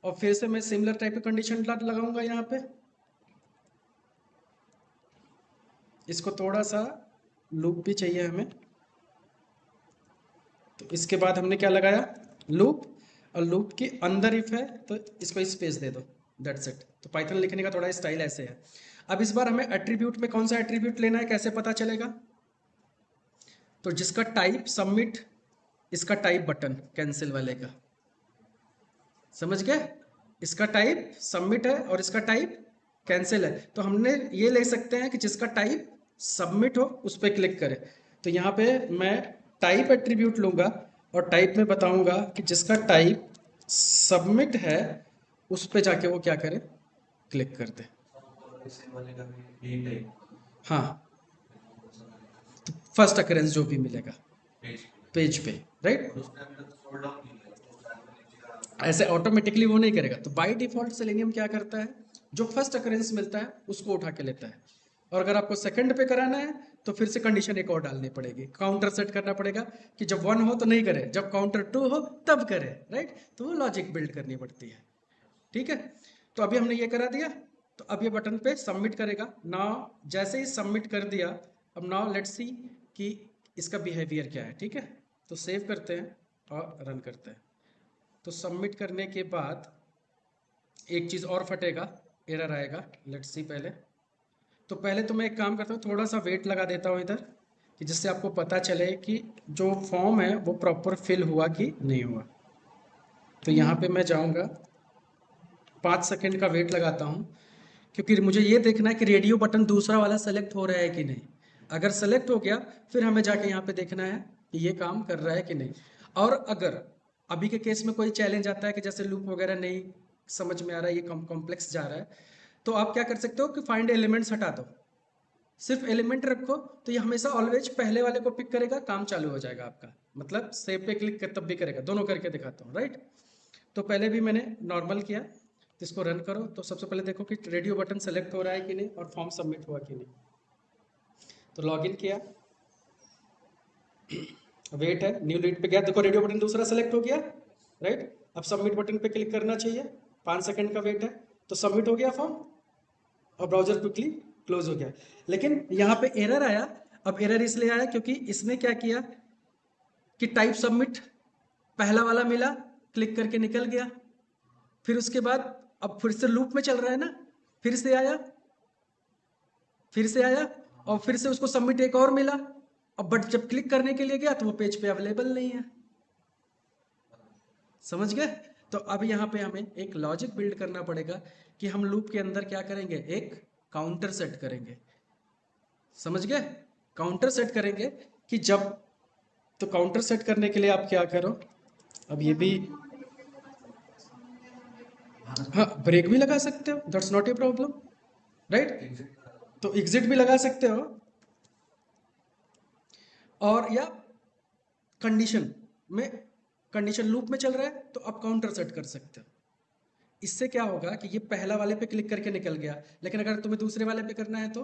और फिर से मैं सिमिलर टाइप की कंडीशन लगाऊंगा यहाँ पे। इसको थोड़ा सा लूप भी चाहिए हमें, तो इसके बाद हमने क्या लगाया, लूप, और लूप के अंदर इफ है तो इसको स्पेस दे दो, दैट्स इट। तो पाइथन लिखने का थोड़ा स्टाइल ऐसे है। अब इस बार हमें एट्रीब्यूट में कौन सा एट्रीब्यूट लेना है, कैसे पता चलेगा, तो जिसका टाइप सबमिट, इसका टाइप बटन, कैंसिल वाले का, समझ गए। इसका टाइप सबमिट है और इसका टाइप कैंसिल है। तो हमने ये ले सकते हैं कि जिसका टाइप सबमिट हो उस पर क्लिक करें। तो यहाँ पे मैं टाइप एट्रीब्यूट लूँगा और टाइप में बताऊँगा कि जिसका टाइप सबमिट है उस पर जाके वो क्या करे, क्लिक कर दे। हाँ, तो फर्स्ट अकरेंस जो भी मिलेगा पेज पे, राइट, ऐसे ऑटोमेटिकली वो नहीं करेगा। तो बाय डिफॉल्ट सेलेनियम क्या करता है, जो फर्स्ट अकरेंस मिलता है उसको उठा के लेता है, और अगर आपको सेकंड पे कराना है तो फिर से कंडीशन एक और डालनी पड़ेगी, काउंटर सेट करना पड़ेगा कि जब 1 हो तो नहीं करे, जब काउंटर 2 हो तब करे, राइट। तो वो लॉजिक बिल्ड करनी पड़ती है, ठीक है। तो अभी हमने ये करा दिया, तो अब ये बटन पे सबमिट करेगा। नाउ जैसे ही सबमिट कर दिया, अब नाउ लेट्स सी कि इसका बिहेवियर क्या है, ठीक है। तो सेव करते हैं और रन करते हैं। तो सबमिट करने के बाद एक चीज़ और फटेगा, एरर आएगा, लेट्स सी पहले। तो पहले तो मैं एक काम करता हूँ, थोड़ा सा वेट लगा देता हूँ इधर, कि जिससे आपको पता चले कि जो फॉर्म है वो प्रॉपर फिल हुआ कि नहीं हुआ। तो यहाँ पे मैं जाऊँगा, 5 सेकंड का वेट लगाता हूँ क्योंकि मुझे ये देखना है कि रेडियो बटन दूसरा वाला सेलेक्ट हो रहा है कि नहीं। अगर सेलेक्ट हो गया फिर हमें जाके यहाँ पे देखना है कि ये काम कर रहा है कि नहीं। और अगर अभी के केस में कोई चैलेंज आता है कि जैसे लूप वगैरह नहीं समझ में आ रहा है, ये कॉम्प्लेक्स जा रहा है, तो आप क्या कर सकते हो कि फाइंड एलिमेंट्स हटा दो, सिर्फ एलिमेंट रखो, तो ये हमेशा ऑलवेज पहले वाले को पिक करेगा, काम चालू हो जाएगा आपका। मतलब सेव पे क्लिक कर तब भी करेगा। दोनों करके दिखाता हूँ, राइट। तो पहले भी मैंने नॉर्मल किया, तो इसको रन करो। तो सबसे पहले देखो कि रेडियो बटन सेलेक्ट हो रहा है कि नहीं और फॉर्म सबमिट हुआ कि नहीं। तो लॉगिन किया, वेट है, न्यू लीड पे गया, देखो रेडियो बटन दूसरा सेलेक्ट हो गया, राइट। अब सबमिट बटन पे क्लिक करना चाहिए, 5 सेकंड का वेट है, तो सबमिट हो गया फॉर्म और ब्राउजर क्विकली क्लोज हो गया। लेकिन यहाँ पे एरर आया। अब एरर इसलिए आया क्योंकि इसने क्या किया कि टाइप सबमिट पहला वाला मिला, क्लिक करके निकल गया। फिर उसके बाद अब फिर से लूप में चल रहा है ना, फिर से आया, फिर से आया और फिर से उसको सबमिट एक और मिला। अब बट जब क्लिक करने के लिए गया तो वो पेज पे अवेलेबल नहीं है। समझ गए? तो अब यहाँ पे हमें एक लॉजिक बिल्ड करना पड़ेगा कि हम लूप के अंदर क्या करेंगे, एक काउंटर सेट करेंगे। समझ गए? काउंटर सेट करेंगे कि जब, तो काउंटर सेट करने के लिए आप क्या करो, अब ये भी, हाँ ब्रेक भी लगा सकते हो, that's not a problem, right. तो एग्जिट भी लगा सकते हो, और या कंडीशन में, कंडीशन लूप में चल रहा है तो आप काउंटर सेट कर सकते हो। इससे क्या होगा कि ये पहला वाले पे क्लिक करके निकल गया, लेकिन अगर तुम्हें दूसरे वाले पे करना है तो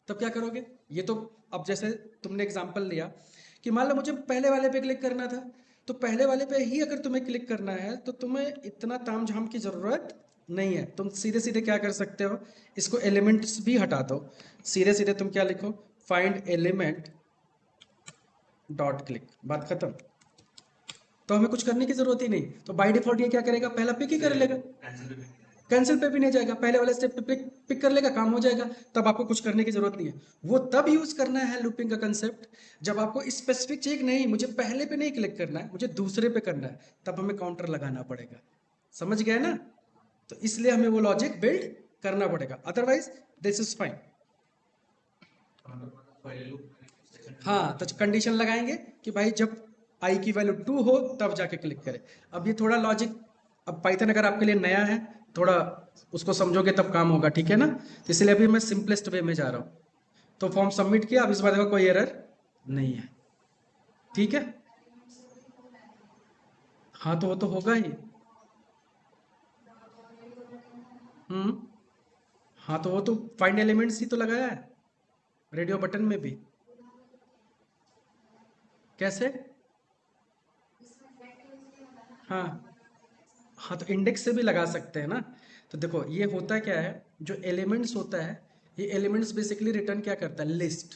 तब क्या करोगे। ये तो अब जैसे तुमने एग्जांपल लिया कि मान लो मुझे पहले वाले पे क्लिक करना था, तो पहले वाले पे ही अगर तुम्हें क्लिक करना है तो तुम्हें इतना तामझाम की जरूरत नहीं है। तुम सीधे सीधे क्या कर सकते हो, इसको एलिमेंट्स भी हटा दो। सीधे सीधे तुम क्या लिखो, फाइंड एलिमेंट डॉट क्लिक, बात खत्म। तो हमें कुछ करने की जरूरत ही नहीं। तो बाय डिफॉल्ट ये क्या करेगा, पहला पिक ही कर लेगा, कैंसिल पे भी नहीं जाएगा, पहले वाले स्टेप पे पिक कर लेगा, काम हो जाएगा। तब आपको कुछ करने की जरूरत नहीं है। वो तब यूज करना है लूपिंग का कंसेप्ट जब आपको स्पेसिफिक चाहिए, नहीं मुझे पहले पे नहीं क्लिक करना है, मुझे दूसरे पे करना है, तब हमें काउंटर लगाना पड़ेगा। समझ गए ना? तो इसलिए हमें वो लॉजिक बिल्ड करना पड़ेगा, अदरवाइज दिस इज फाइन। हाँ, तो कंडीशन लगाएंगे कि भाई जब आई की वैल्यू 2 हो तब जाके क्लिक करें। अब ये थोड़ा लॉजिक, अब पाइथन अगर आपके लिए नया है, थोड़ा उसको समझोगे तब काम होगा, ठीक है ना। तो इसलिए अभी मैं सिंपलेस्ट वे में जा रहा हूँ। तो फॉर्म सबमिट किया, अब इस बार देखो कोई एरर नहीं है, ठीक है। हाँ तो वो तो होगा ही। हम्म, हाँ तो वो तो फाइंड एलिमेंट्स ही तो लगाया है रेडियो बटन में भी। कैसे? हाँ, हाँ तो इंडेक्स से भी लगा सकते हैं ना। तो देखो ये होता क्या है, जो एलिमेंट्स होता है, ये एलिमेंट्स बेसिकली रिटर्न क्या करता है, लिस्ट,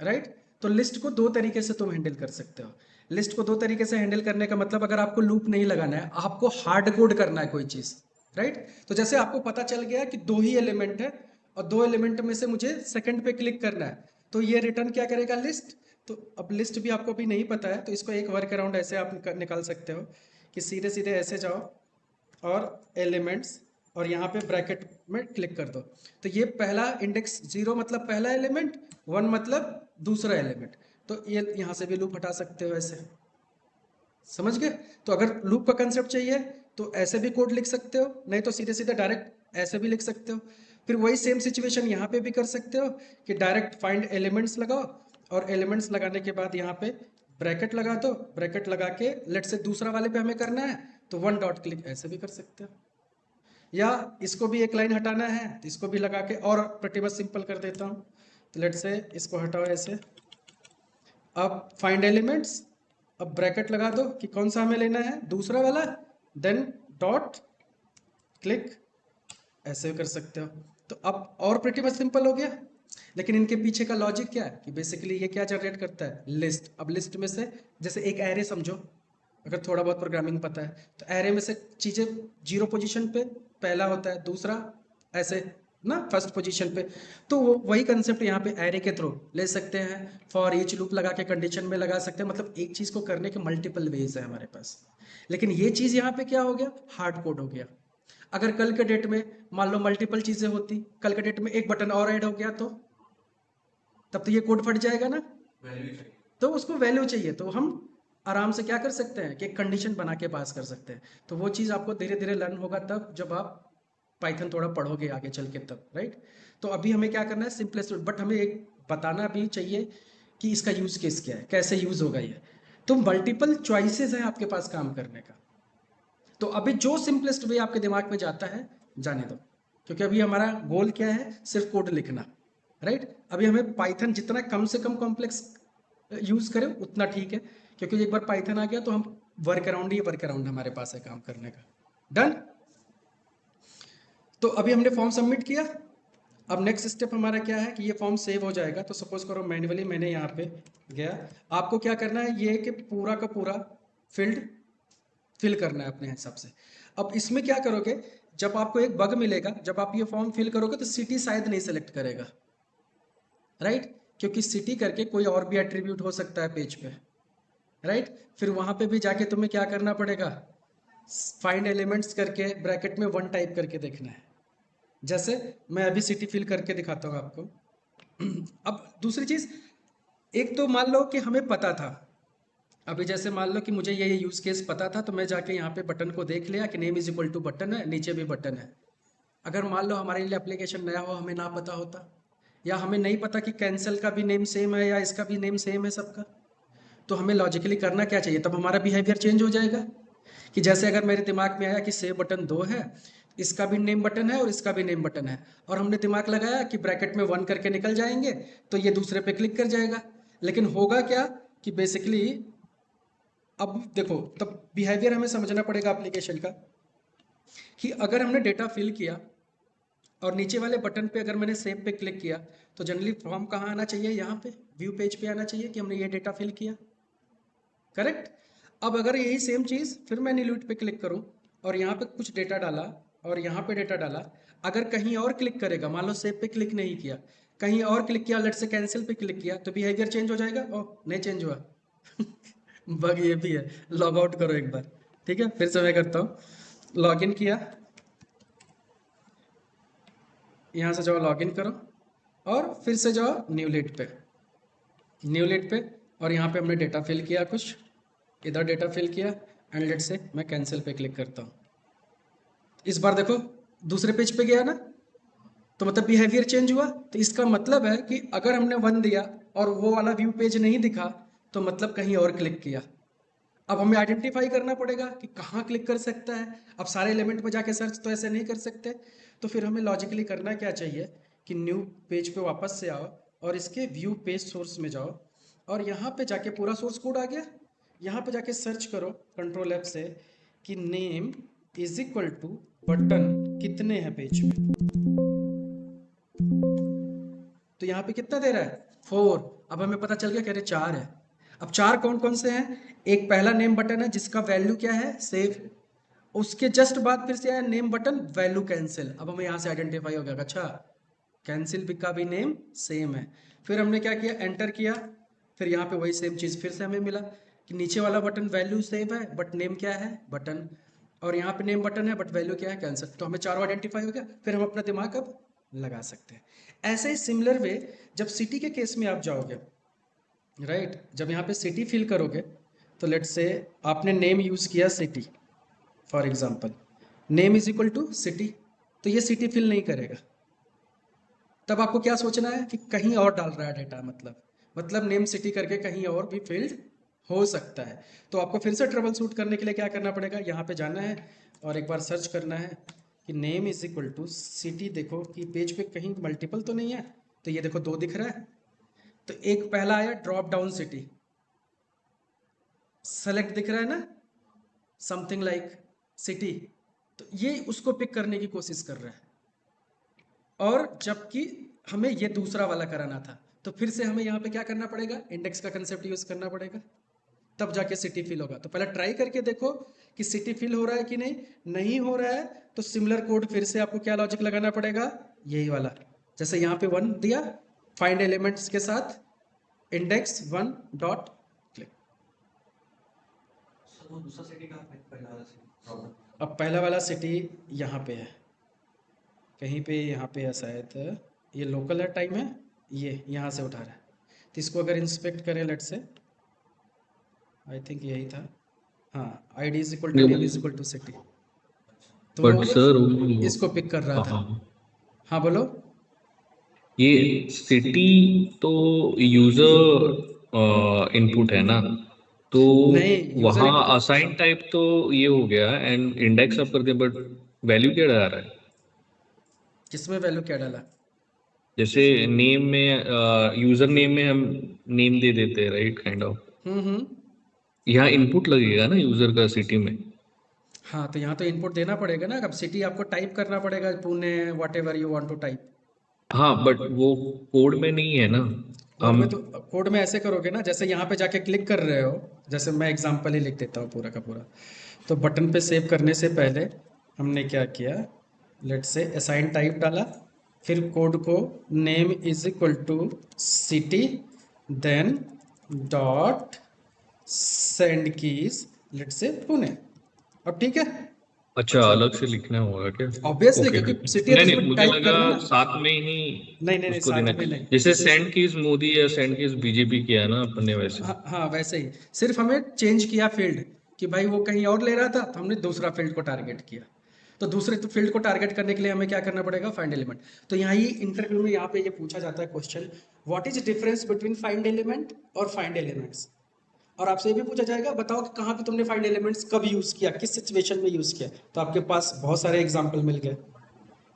राइट। तो लिस्ट को दो तरीके से तुम हैंडल कर सकते हो। लिस्ट को दो तरीके से हैंडल करने का मतलब, अगर आपको लूप नहीं लगाना है, आपको हार्ड कोड करना है कोई चीज, राइट। तो जैसे आपको पता चल गया कि दो ही एलिमेंट है और दो एलिमेंट में से मुझे सेकंड पे क्लिक करना है, तो ये रिटर्न क्या करेगा, लिस्ट। तो अब लिस्ट भी आपको भी नहीं पता है, तो इसको एक वर्क अराउंड ऐसे आप निकाल सकते हो कि सीधे सीधे ऐसे जाओ और एलिमेंट्स, और यहाँ पे ब्रैकेट में क्लिक कर दो। तो ये पहला इंडेक्स 0 मतलब पहला एलिमेंट, 1 मतलब दूसरा एलिमेंट। तो ये यहाँ से भी लूप हटा सकते हो ऐसे। समझ गए? तो अगर लूप का कंसेप्ट चाहिए तो ऐसे भी कोड लिख सकते हो, नहीं तो सीधे सीधे डायरेक्ट ऐसे भी लिख सकते हो। फिर वही सेम सिचुएशन यहाँ पे भी कर सकते हो कि डायरेक्ट फाइंड एलिमेंट्स लगाओ, और एलिमेंट्स लगाने के बाद यहाँ पे ब्रैकेट लगा दो, ब्रैकेट लगा के लेट से दूसरा वाले पे हमें करना है तो 1 डॉट क्लिक ऐसे भी कर सकते हो। या इसको भी एक लाइन हटाना है तो इसको भी लगा के, और pretty much सिंपल कर देता हूँ। तो लेट से इसको हटाओ ऐसे, अब फाइंड एलिमेंट्स, अब ब्रैकेट लगा दो कि कौन सा हमें लेना है, दूसरा वाला, देन डॉट क्लिक ऐसे भी कर सकते हो। तो अब और pretty much सिंपल हो गया। लेकिन इनके पीछे का लॉजिक क्या है कि बेसिकली ये क्या जनरेट करता है, लिस्ट। अब लिस्ट में से जैसे एक एरे समझो, अगर थोड़ा बहुत प्रोग्रामिंग पता है, तो एरे में से चीजें 0 पोजीशन पे पहला होता है, दूसरा ऐसे ना फर्स्ट पोजीशन पे। तो वही कंसेप्ट यहाँ पे एरे के थ्रू ले सकते हैं, फॉर ईच लूप लगा के कंडीशन में लगा सकते हैं। मतलब एक चीज को करने के मल्टीपल वेज है हमारे पास। लेकिन ये चीज यहाँ पे क्या हो गया, हार्ड कोड हो गया। अगर कल के डेट में मान लो मल्टीपल चीजें होती, कल के डेट में एक बटन और ऐड हो गया तो तब तो ये कोड फट जाएगा ना। वैल्यू चाहिए। तो उसको वैल्यू चाहिए, तो हम आराम से क्या कर सकते हैं कि एक कंडीशन बना के पास कर सकते हैं। तो वो चीज़ आपको धीरे धीरे लर्न होगा तब जब आप पाइथन थोड़ा पढ़ोगे आगे चल के तब, राइट। तो अभी हमें क्या करना है, सिंपलेस्ट, बट हमें एक बताना भी चाहिए कि इसका यूज़ केस क्या है, कैसे यूज़ होगा ये। तो मल्टीपल चॉइसेस है आपके पास काम करने का। तो अभी जो सिंपलेस्ट वे आपके दिमाग में जाता है जाने दो, क्योंकि अभी हमारा गोल क्या है, सिर्फ कोड लिखना, राइट। अभी हमें पाइथन जितना कम से कम कॉम्प्लेक्स यूज करें उतना ठीक है, क्योंकि एक बार पाइथन आ गया तो हम वर्क अराउंड ही वर्क अराउंड हमारे पास है काम करने का। डन। तो अभी हमने फॉर्म सबमिट किया। अब नेक्स्ट स्टेप हमारा क्या है कि ये फॉर्म सेव हो जाएगा। तो सपोज करो मैन्युअली मैंने यहाँ पे गया, आपको क्या करना है ये कि पूरा का पूरा फील्ड फिल करना है अपने हिसाब से। अब इसमें क्या करोगे, जब आपको एक बग मिलेगा, जब आप ये फॉर्म फिल करोगे तो सिटी शायद नहीं सेलेक्ट करेगा, राइट, क्योंकि सिटी करके कोई और भी एट्रीब्यूट हो सकता है पेज पे, राइट। फिर वहां पे भी जाके तुम्हें क्या करना पड़ेगा, फाइंड एलिमेंट्स करके ब्रैकेट में 1 टाइप करके देखना है। जैसे मैं अभी सिटी फिल करके दिखाता हूँ आपको। अब दूसरी चीज, एक तो मान लो कि हमें पता था, अभी जैसे मान लो कि मुझे ये यूज केस पता था, तो मैं जाके यहाँ पे बटन को देख लिया कि name is equal to button है, नीचे भी बटन है। अगर मान लो हमारे लिए एप्लीकेशन नया हो, हमें ना पता होता, या हमें नहीं पता कि कैंसिल का भी नेम सेम है या इसका भी नेम सेम है सबका, तो हमें लॉजिकली करना क्या चाहिए, तब हमारा बिहेवियर चेंज हो जाएगा। कि जैसे अगर मेरे दिमाग में आया कि सेव बटन 2 है, इसका भी नेम बटन है और इसका भी नेम बटन है, और हमने दिमाग लगाया कि ब्रैकेट में 1 करके निकल जाएंगे, तो ये दूसरे पे क्लिक कर जाएगा। लेकिन होगा क्या कि बेसिकली, अब देखो, तब बिहेवियर हमें समझना पड़ेगा एप्लीकेशन का, कि अगर हमने डेटा फिल किया और नीचे वाले बटन पे अगर मैंने सेव पे क्लिक किया, तो जनरली फॉर्म कहाँ आना चाहिए, यहाँ पे व्यू पेज पे आना चाहिए कि हमने ये डेटा फिल किया, करेक्ट। अब अगर यही सेम चीज़ फिर मैं न्यूलिट पे क्लिक करूं और यहाँ पे कुछ डेटा डाला और यहाँ पे डेटा डाला, अगर कहीं और क्लिक करेगा, मान लो सेव पे क्लिक नहीं किया, कहीं और क्लिक किया, लेट से कैंसिल पे क्लिक किया, तो बिहेवियर चेंज हो जाएगा। ओह नहीं चेंज हुआ। बग ये भी है, लॉग आउट करो एक बार, ठीक है, फिर से मैं करता हूँ। लॉग इन किया, यहाँ से जाओ लॉग इन करो और फिर से जाओ न्यूलिट पे, और यहाँ पे हमने डेटा फिल किया, कुछ इधर डेटा फिल किया, एंड लेट से मैं कैंसिल पे क्लिक करता हूँ। इस बार देखो दूसरे पेज पे गया ना, तो मतलब बिहेवियर चेंज हुआ। तो इसका मतलब है कि अगर हमने 1 दिया और वो वाला व्यू पेज नहीं दिखा, तो मतलब कहीं और क्लिक किया। अब हमें आइडेंटिफाई करना पड़ेगा कि कहाँ क्लिक कर सकता है। अब सारे एलिमेंट में जाके सर्च तो ऐसे नहीं कर सकते, तो फिर हमें लॉजिकली करना क्या चाहिए कि न्यू पेज पे वापस से आओ और इसके व्यू पेज सोर्स में जाओ, और यहाँ पे जाके पूरा सोर्स कोड आ गया, यहाँ पे जाके सर्च करो कंट्रोल F से कि name is equal to button कितने हैं पेज पे, तो यहाँ पे कितना दे रहा है 4। अब हमें पता चल गया कह रहे 4 है। अब 4 कौन कौन से हैं, एक पहला नेम बटन है जिसका वैल्यू क्या है सेव, उसके जस्ट बाद फिर से आया नेम बटन वैल्यू कैंसिल। अब हमें यहाँ से आइडेंटिफाई हो गया, अच्छा कैंसिल का भी नेम सेम है। फिर हमने क्या किया, एंटर किया, फिर यहाँ पे वही सेम चीज़ फिर से हमें मिला कि नीचे वाला बटन वैल्यू सेव है बट नेम क्या है बटन, और यहाँ पे नेम बटन है बट वैल्यू क्या है कैंसिल। तो हमें चारों आइडेंटिफाई हो गया, फिर हम अपना दिमाग अब लगा सकते हैं। ऐसे ही सिमिलर वे जब सिटी के केस में आप जाओगे, राइट, जब यहाँ पे सिटी फिल करोगे, तो लेट्स से आपने नेम यूज़ किया city, for example name is equal to city, तो ये सिटी फिल नहीं करेगा। तब आपको क्या सोचना है कि कहीं और डाल रहा है डेटा, मतलब नेम सिटी करके कहीं और भी फील्ड हो सकता है। तो आपको फिर से ट्रबल शूट करने के लिए क्या करना पड़ेगा, यहाँ पे जाना है और एक बार सर्च करना है कि name is equal to city. देखो कि पेज पे कहीं मल्टीपल तो नहीं है, तो ये देखो 2 दिख रहा है, तो एक पहला आया ड्रॉप डाउन सिटी, सेलेक्ट दिख रहा है ना, समथिंग लाइक सिटी, तो ये उसको पिक करने की कोशिश कर रहा है। और जबकि हमें ये दूसरा वाला कराना था, तो फिर से हमें यहाँ पे क्या करना पड़ेगा, इंडेक्स का कंसेप्ट यूज करना पड़ेगा, तब जाके सिटी फिल होगा। तो पहले ट्राई करके देखो कि सिटी फिल हो रहा है कि नहीं, नहीं हो रहा है तो सिमिलर कोड फिर से आपको क्या लॉजिक लगाना पड़ेगा, यही वाला, जैसे यहाँ पे 1 दिया, फाइंड एलिमेंट्स के साथ इंडेक्स 1 डॉट क्लिक। सर वो दूसरा सेटिंग का पहला वाला से प्रॉब्लम। अब पहला वाला सिटी यहाँ पे है, कहीं पे यहाँ पे है शायद, ये लोकल है टाइम है, ये यहाँ से उठा रहा है। तो इसको अगर इंस्पेक्ट करें लेट से, आई थिंक यही था, हाँ, ID is equal to name is equal to city, तो बट वो सर इसको पिक कर रहा था। हाँ, हाँ बोलो। ये सिटी तो यूजर इनपुट है ना, तो नहीं, यूजर वहाँ असाइन टाइप तो ये हो गया एंड इंडेक्स आप कर दिया, बट वैल्यू क्या डाल रहा है? किसमें वैल्यू क्या डाला? जैसे नेम में यूजर नेम में हम नेम दे देते हैं, राइट, काइंड ऑफ। हम्म। यहाँ इनपुट लगेगा ना यूजर का सिटी में। हाँ, तो यहाँ तो इनपुट देना पड़ेगा ना, अब सिटी आपको टाइप करना पड़ेगा, Pune whatever you want to type. हाँ, बट वो कोड में नहीं है ना। कोड में तो, कोड में ऐसे करोगे ना, जैसे यहाँ पे जाके क्लिक कर रहे हो, जैसे मैं एग्जांपल ही लिख देता हूँ पूरा का पूरा। तो बटन पे सेव करने से पहले हमने क्या किया, लेट से असाइन टाइप डाला, फिर कोड को name is equal to city, then dot send keys let say Pune. अब ठीक है, अच्छा, अलग से लिखना होगा क्या? ऑब्वियसली, ओके, क्योंकि सिटी है तो नहीं नहीं, उसमें मुझे टाइप लगा करना ना। साथ में ही नहीं नहीं नहीं, उसको साथ देना में है। नहीं। जैसे सेंड कीज मोदी या सेंड कीज बीजेपी किया ना अपन ने, वैसे। हाँ हाँ, वैसे ही, सिर्फ हमें चेंज किया फील्ड, कि भाई वो कहीं और ले रहा था तो हमने दूसरा फील्ड को टारगेट किया। तो दूसरे तो फील्ड को टारगेट करने के लिए हमें क्या करना पड़ेगा, फाइंड एलिमेंट। तो यहाँ ही इंटरव्यू में यहाँ पे ये पूछा जाता है question, what is difference between find element और फाइंड एलिमेंट्स। और आपसे ये भी पूछा जाएगा, बताओ कि कहाँ पे तुमने फाइंड एलिमेंट्स कब यूज किया, किस सिचुएशन में यूज किया। तो आपके पास बहुत सारे एग्जाम्पल मिल गए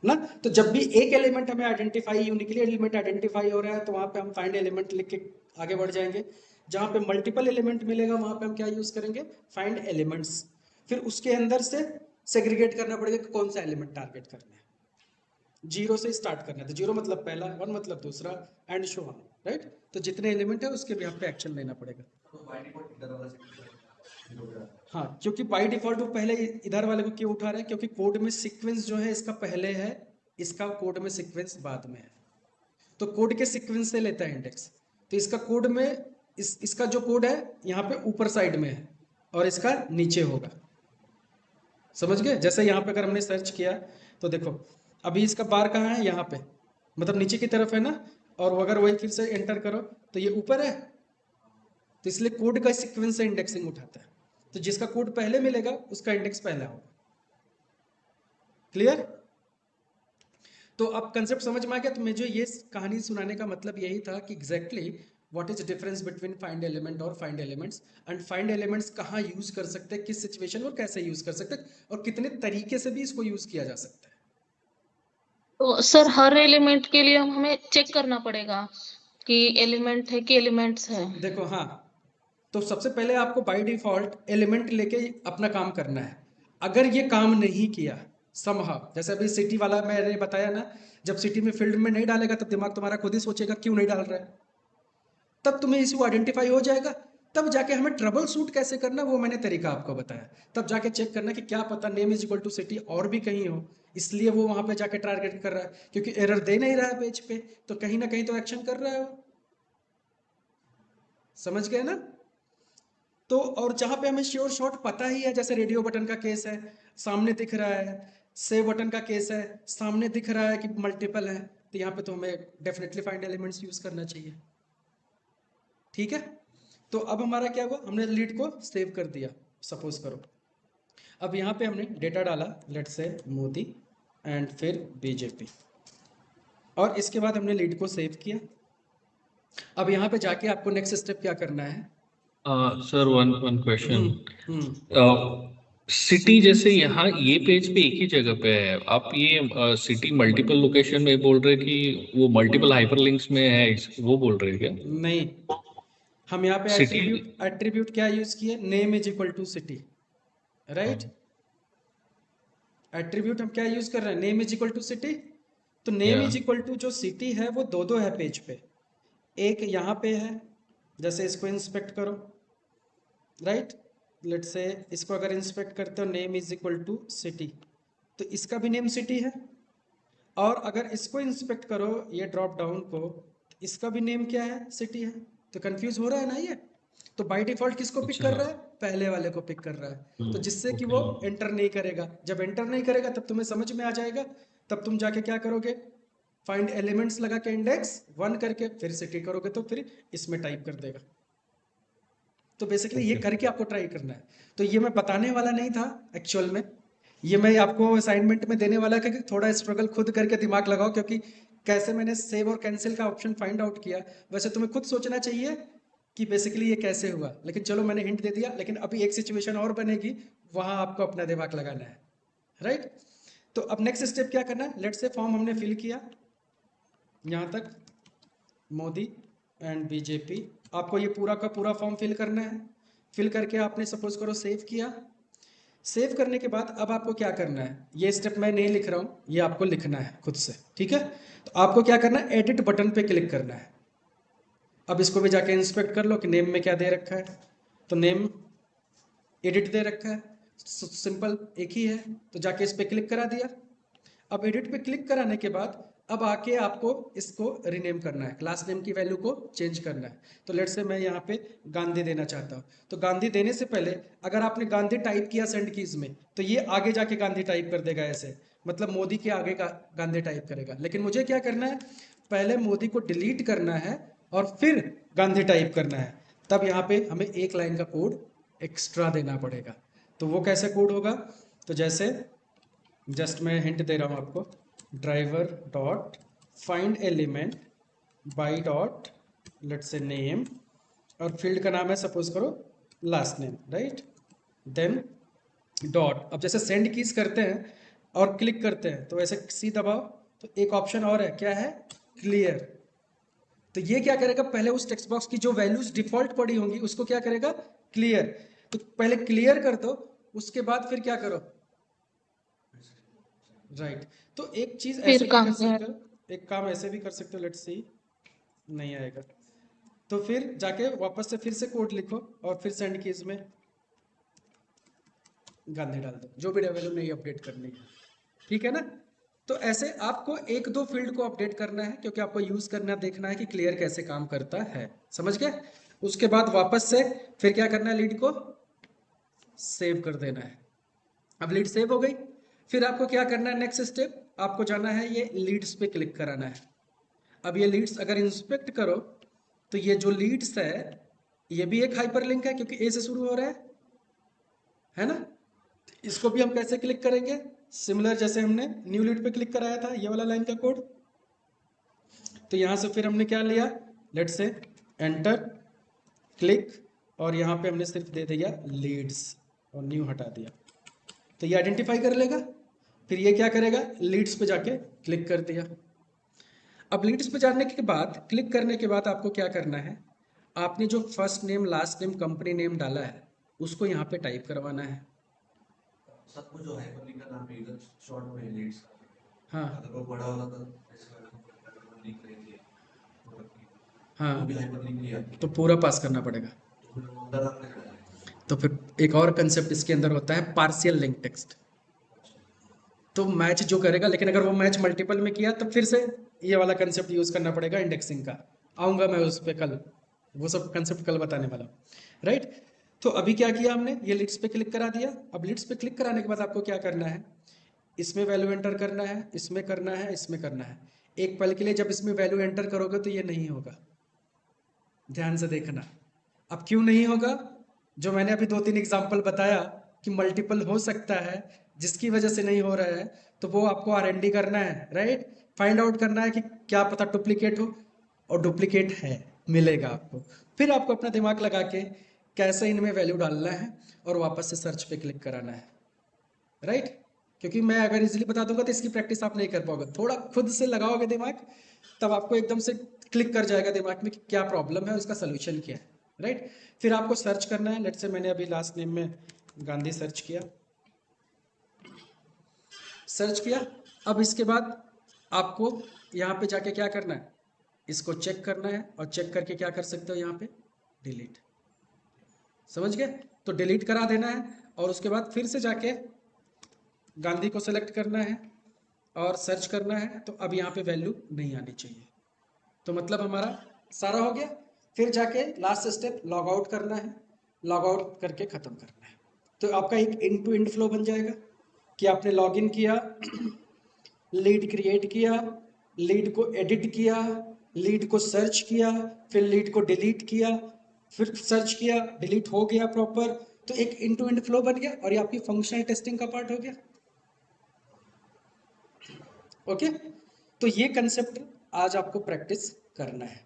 ना। तो जब भी एक एलिमेंट हमें आइडेंटिफाई, यूनिकली एलिमेंट आइडेंटिफाई हो रहा है, तो वहां पे हम फाइंड एलिमेंट लिख के आगे बढ़ जाएंगे। जहां पे मल्टीपल एलिमेंट मिलेगा वहां पे हम क्या यूज करेंगे, फाइंड एलिमेंट्स। फिर उसके अंदर से सेग्रीगेट करना पड़ेगा कि कौन सा एलिमेंट टारगेट करना है। जीरो से स्टार्ट करना है, तो जीरो मतलब पहला, वन मतलब दूसरा, एंड शो ऑन, राइट। तो जितने एलिमेंट है उसके भी यहाँ पे एक्शन लेना पड़ेगा। हाँ, क्योंकि बाय डिफॉल्ट वो पहले इधर वाले को क्यों उठा रहा है, क्योंकि कोड में सीक्वेंस जो है इसका पहले है, इसका कोड में सीक्वेंस बाद में है। तो कोड के सीक्वेंस से लेता है इंडेक्स। तो इसका कोड में इसका जो कोड है यहाँ पे ऊपर साइड में है और इसका नीचे होगा। समझ गए? जैसे यहाँ पे अगर हमने सर्च किया तो देखो, अभी इसका बार कहाँ है, यहाँ पे, मतलब नीचे की तरफ है ना। और अगर वही फिर से एंटर करो तो ये ऊपर है। तो इसलिए कोड का सीक्वेंस से इंडेक्सिंग उठाता है। तो जिसका कोड पहले मिलेगा उसका इंडेक्स पहला होगा। क्लियर? तो अब कंसेप्ट समझ में आ गया। तो मैं जो ये कहानी सुनाने का मतलब यही था कि exactly what is difference between find element और find elements, and find elements कहाँ यूज कर सकते हैं, किस सिचुएशन और कैसे यूज कर सकते हैं, और कितने तरीके से भी इसको यूज किया जा सकता है। तो सर हर एलिमेंट के लिए हमें चेक करना पड़ेगा कि एलिमेंट है कि एलिमेंट्स है। देखो, हाँ, तो सबसे पहले आपको बाय डिफॉल्ट एलिमेंट लेके अपना काम करना है। अगर ये काम नहीं किया समहाउ, जैसे अभी सिटी वाला मैंने बताया ना, जब सिटी में फील्ड में नहीं डालेगा तब दिमाग तुम्हारा खुद ही सोचेगा क्यों नहीं डाल रहा है, तब तुम्हें इशू आइडेंटिफाई हो जाएगा। तब जाके हमें ट्रबल शूट कैसे करना वो मैंने तरीका आपको बताया। तब जाके चेक करना कि क्या पता name is equal to city और भी कहीं हो, इसलिए वो वहां पे जाके टारगेट कर रहा है, क्योंकि एरर दे नहीं रहा है पेज पे, तो कहीं ना कहीं तो एक्शन कर रहा है वो। समझ गए ना? तो और जहां पे हमें श्योर शॉट पता ही है, जैसे रेडियो बटन का केस है, सामने दिख रहा है, सेव बटन का केस है, सामने दिख रहा है कि मल्टीपल है, तो यहाँ पे तो हमें डेफिनेटली फाइंड एलिमेंट्स यूज करना चाहिए। ठीक है? तो अब हमारा क्या हुआ, हमने लीड को सेव कर दिया, सपोज करो। अब यहाँ पे हमने डेटा डाला, लेट से मोदी एंड फिर बीजेपी, और इसके बाद हमने लीड को सेव किया। अब यहाँ पे जाके आपको नेक्स्ट स्टेप क्या करना है। Sir, one question. Hmm. City जैसे यहाँ ये पेज पे एक ही जगह पे है, आप ये सिटी मल्टीपल लोकेशन में बोल रहे कि वो मल्टीपल हाइपरलिंक्स में है, वो बोल रहे हैं क्या? नहीं, हम यहाँ पे सिटी। एट्रीब्यूट क्या यूज किए, name is equal to city, right. Attribute हम क्या यूज कर रहे हैं, name is equal to city. तो नेम या इज इक्वल टू जो सिटी है वो दो है पेज पे, एक यहाँ पे है, जैसे इसको इंस्पेक्ट करो, राइट। लेट से इसको अगर इंस्पेक्ट करते हो, name is equal to city, तो इसका भी नेम सिटी है। और अगर इसको इंस्पेक्ट करो, ये ड्रॉप डाउन को, इसका भी नेम क्या है, सिटी है। तो कंफ्यूज हो रहा है ना ये? तो बाय डिफॉल्ट किसको पिक कर अच्छा। रहा है? पहले वाले को पिक कर रहा है, तो जिससे कि वो ओके। एंटर नहीं करेगा। जब एंटर नहीं करेगा तब तुम्हें समझ में आ जाएगा, तब तुम जाके क्या करोगे, फाइंड एलिमेंट्स लगा के इंडेक्स 1 करके फिर सिटी करोगे तो फिर इसमें टाइप कर देगा। तो बेसिकली ये ओके। करके आपको ट्राई करना है। तो ये मैं बताने वाला नहीं था एक्चुअल में, ये मैं आपको असाइनमेंट में देने वाला कि थोड़ा स्ट्रगल खुद करके दिमाग लगाओ, क्योंकि कैसे मैंने सेव और कैंसिल का ऑप्शन फाइंड आउट किया, वैसे तुम्हें खुद सोचना चाहिए कि बेसिकली ये कैसे हुआ। लेकिन चलो मैंने हिंट दे दिया, लेकिन अभी एक सिचुएशन और बनेगी, वहां आपको अपना दिमाग लगाना है, राइट। तो अब नेक्स्ट स्टेप क्या करना है, लेट से फॉर्म हमने फिल किया यहाँ तक, मोदी एंड बीजेपी, आपको ये पूरा का पूरा फॉर्म फिल करना है। फिल करके आपने सपोज करो सेव किया। सेव करने के बाद अब आपको क्या करना है, ये स्टेप मैं नहीं लिख रहा हूँ, ये आपको लिखना है खुद से, ठीक है। तो आपको क्या करना है, एडिट बटन पे क्लिक करना है। अब इसको भी जाके इंस्पेक्ट कर लो कि नेम में क्या दे रखा है, तो नेम एडिट दे रखा है, सिंपल एक ही है, तो जाके इस पे क्लिक करा दिया। अब एडिट पे क्लिक कराने के बाद अब आके आपको इसको रीनेम करना है, क्लास नेम की वैल्यू को चेंज करना है। तो लेट से मैं यहाँ पे गांधी देना चाहता हूँ, तो गांधी देने से पहले अगर आपने गांधी टाइप किया सेंड कीज में, तो ये आगे जाके गांधी टाइप कर देगा ऐसे, मतलब मोदी के आगे का गांधी टाइप करेगा। लेकिन मुझे क्या करना है, पहले मोदी को डिलीट करना है और फिर गांधी टाइप करना है, तब यहाँ पे हमें एक लाइन का कोड एक्स्ट्रा देना पड़ेगा। तो वो कैसे कोड होगा, तो जैसे जस्ट मैं हिंट दे रहा हूँ आपको, driver dot find element by dot let say name, और फील्ड का नाम है सपोज करो last name, right, then dot. अब जैसे सेंड कीज करते हैं और क्लिक करते हैं तो ऐसे सी दबाओ, तो एक ऑप्शन और है, क्या है, क्लियर। तो ये क्या करेगा, पहले उस टेक्स्ट बॉक्स की जो वैल्यूज डिफॉल्ट पड़ी होंगी उसको क्या करेगा, क्लियर। तो पहले क्लियर कर दो, उसके बाद फिर क्या करो, राइट। तो एक चीज फिर ऐसे भी काम कर है। सकते हो, एक काम ऐसे भी कर सकते हो, लेट्स सी, नहीं आएगा तो फिर जाके वापस से फिर से कोड लिखो और फिर सेंड कीज में गांधी डाल दो, जो भी वैल्यू नहीं अपडेट करनी है, ठीक है ना। तो ऐसे आपको एक दो फील्ड को अपडेट करना है, क्योंकि आपको यूज करना देखना है कि क्लियर कैसे काम करता है, समझ गए। उसके बाद वापस से फिर क्या करना है, लीड को सेव कर देना है। अब लीड सेव हो गई, फिर आपको क्या करना है, नेक्स्ट स्टेप आपको जाना है, ये लीड्स पे क्लिक कराना है। अब ये लीड्स अगर इंस्पेक्ट करो तो ये जो लीड्स है ये भी एक हाइपरलिंक है, क्योंकि ए से शुरू हो रहा है ना। इसको भी हम कैसे क्लिक करेंगे, सिमिलर जैसे हमने न्यू लीड पे क्लिक कराया था, ये वाला लाइन का कोड। तो यहाँ से फिर हमने क्या लिया, लेट से एंटर क्लिक, और यहाँ पे हमने सिर्फ दे दिया लीड्स और न्यू हटा दिया, तो ये आइडेंटिफाई कर लेगा। फिर ये क्या करेगा, लीड्स पे जाके क्लिक कर दिया। अब लीड्स पे जाने के बाद, क्लिक करने के बाद आपको क्या करना है, आपने जो first name last name company name डाला है उसको यहाँ पे टाइप करवाना है। सब कुछ जो हाइपरलिंक का नाम है इधर शॉर्ट में लीड्स का, हाँ अगर वो बड़ा होता तो ऐसे हाइपरलिंक करेंगे प्रोडक्ट की, वो भी हाँ, हाइपरलिंक किया तो पूरा पास करना पड़ेगा। तो फिर वो उधर आपने कराया। तो फिर एक और कंसेप्ट इसके अंदर होता है पार्शियल लिंक टेक्स्ट, तो मैच जो करेगा, लेकिन अगर वो मैच मल्टीपल में किया तो फिर से ये वाला कंसेप्ट यूज करना पड़ेगा इंडेक्सिंग का, आऊंगा मैं उस पर कल, वो सब कंसेप्ट कल बताने वाला, राइट। तो अभी क्या किया हमने, ये लिट्स पे क्लिक करा दिया। अब लिट्स पे क्लिक कराने के बाद आपको क्या करना है, इसमें वैल्यू एंटर करना है, इसमें करना है, इसमें करना है। एक पल के लिए जब इसमें वैल्यू एंटर करोगे तो ये नहीं होगा, ध्यान से देखना। अब क्यों नहीं होगा, जो मैंने अभी 2-3 एग्जांपल बताया कि मल्टीपल हो सकता है, जिसकी वजह से नहीं हो रहा है, तो वो आपको R&D करना है, राइट, फाइंड आउट करना है कि क्या पता डुप्लीकेट हो, और डुप्लीकेट है, मिलेगा आपको। फिर आपको अपना दिमाग लगा के कैसे इनमें वैल्यू डालना है और वापस से सर्च पे क्लिक कराना है, राइट। क्योंकि मैं अगर इजीली बता दूंगा तो इसकी प्रैक्टिस आप नहीं कर पाओगे, थोड़ा खुद से लगाओगे दिमाग, तब आपको एकदम से क्लिक कर जाएगा दिमाग में कि क्या प्रॉब्लम है, उसका सोल्यूशन क्या है, राइट। फिर आपको सर्च करना है, लेट से मैंने अभी लास्ट नेम में गांधी सर्च किया, सर्च किया। अब इसके बाद आपको यहाँ पे जाके क्या करना है, इसको चेक करना है, और चेक करके क्या कर सकते हो, यहाँ पे डिलीट, समझ गए। तो डिलीट करा देना है, और उसके बाद फिर से जाके गांधी को सेलेक्ट करना है और सर्च करना है। तो अब यहाँ पे वैल्यू नहीं आनी चाहिए, तो मतलब हमारा सारा हो गया। फिर जाके लास्ट स्टेप लॉग आउट करना है, लॉग आउट करके ख़त्म करना है। तो आपका एक एंड टू एंड फ्लो बन जाएगा कि आपने लॉग इन किया, लीड क्रिएट किया, लीड को एडिट किया, लीड को सर्च किया, फिर लीड को डिलीट किया, फिर सर्च किया, डिलीट हो गया प्रॉपर, तो एक एंड टू एंड फ्लो बन गया और ये आपकी फंक्शनल टेस्टिंग का पार्ट हो गया। ओके, तो ये कंसेप्ट आज आपको प्रैक्टिस करना है।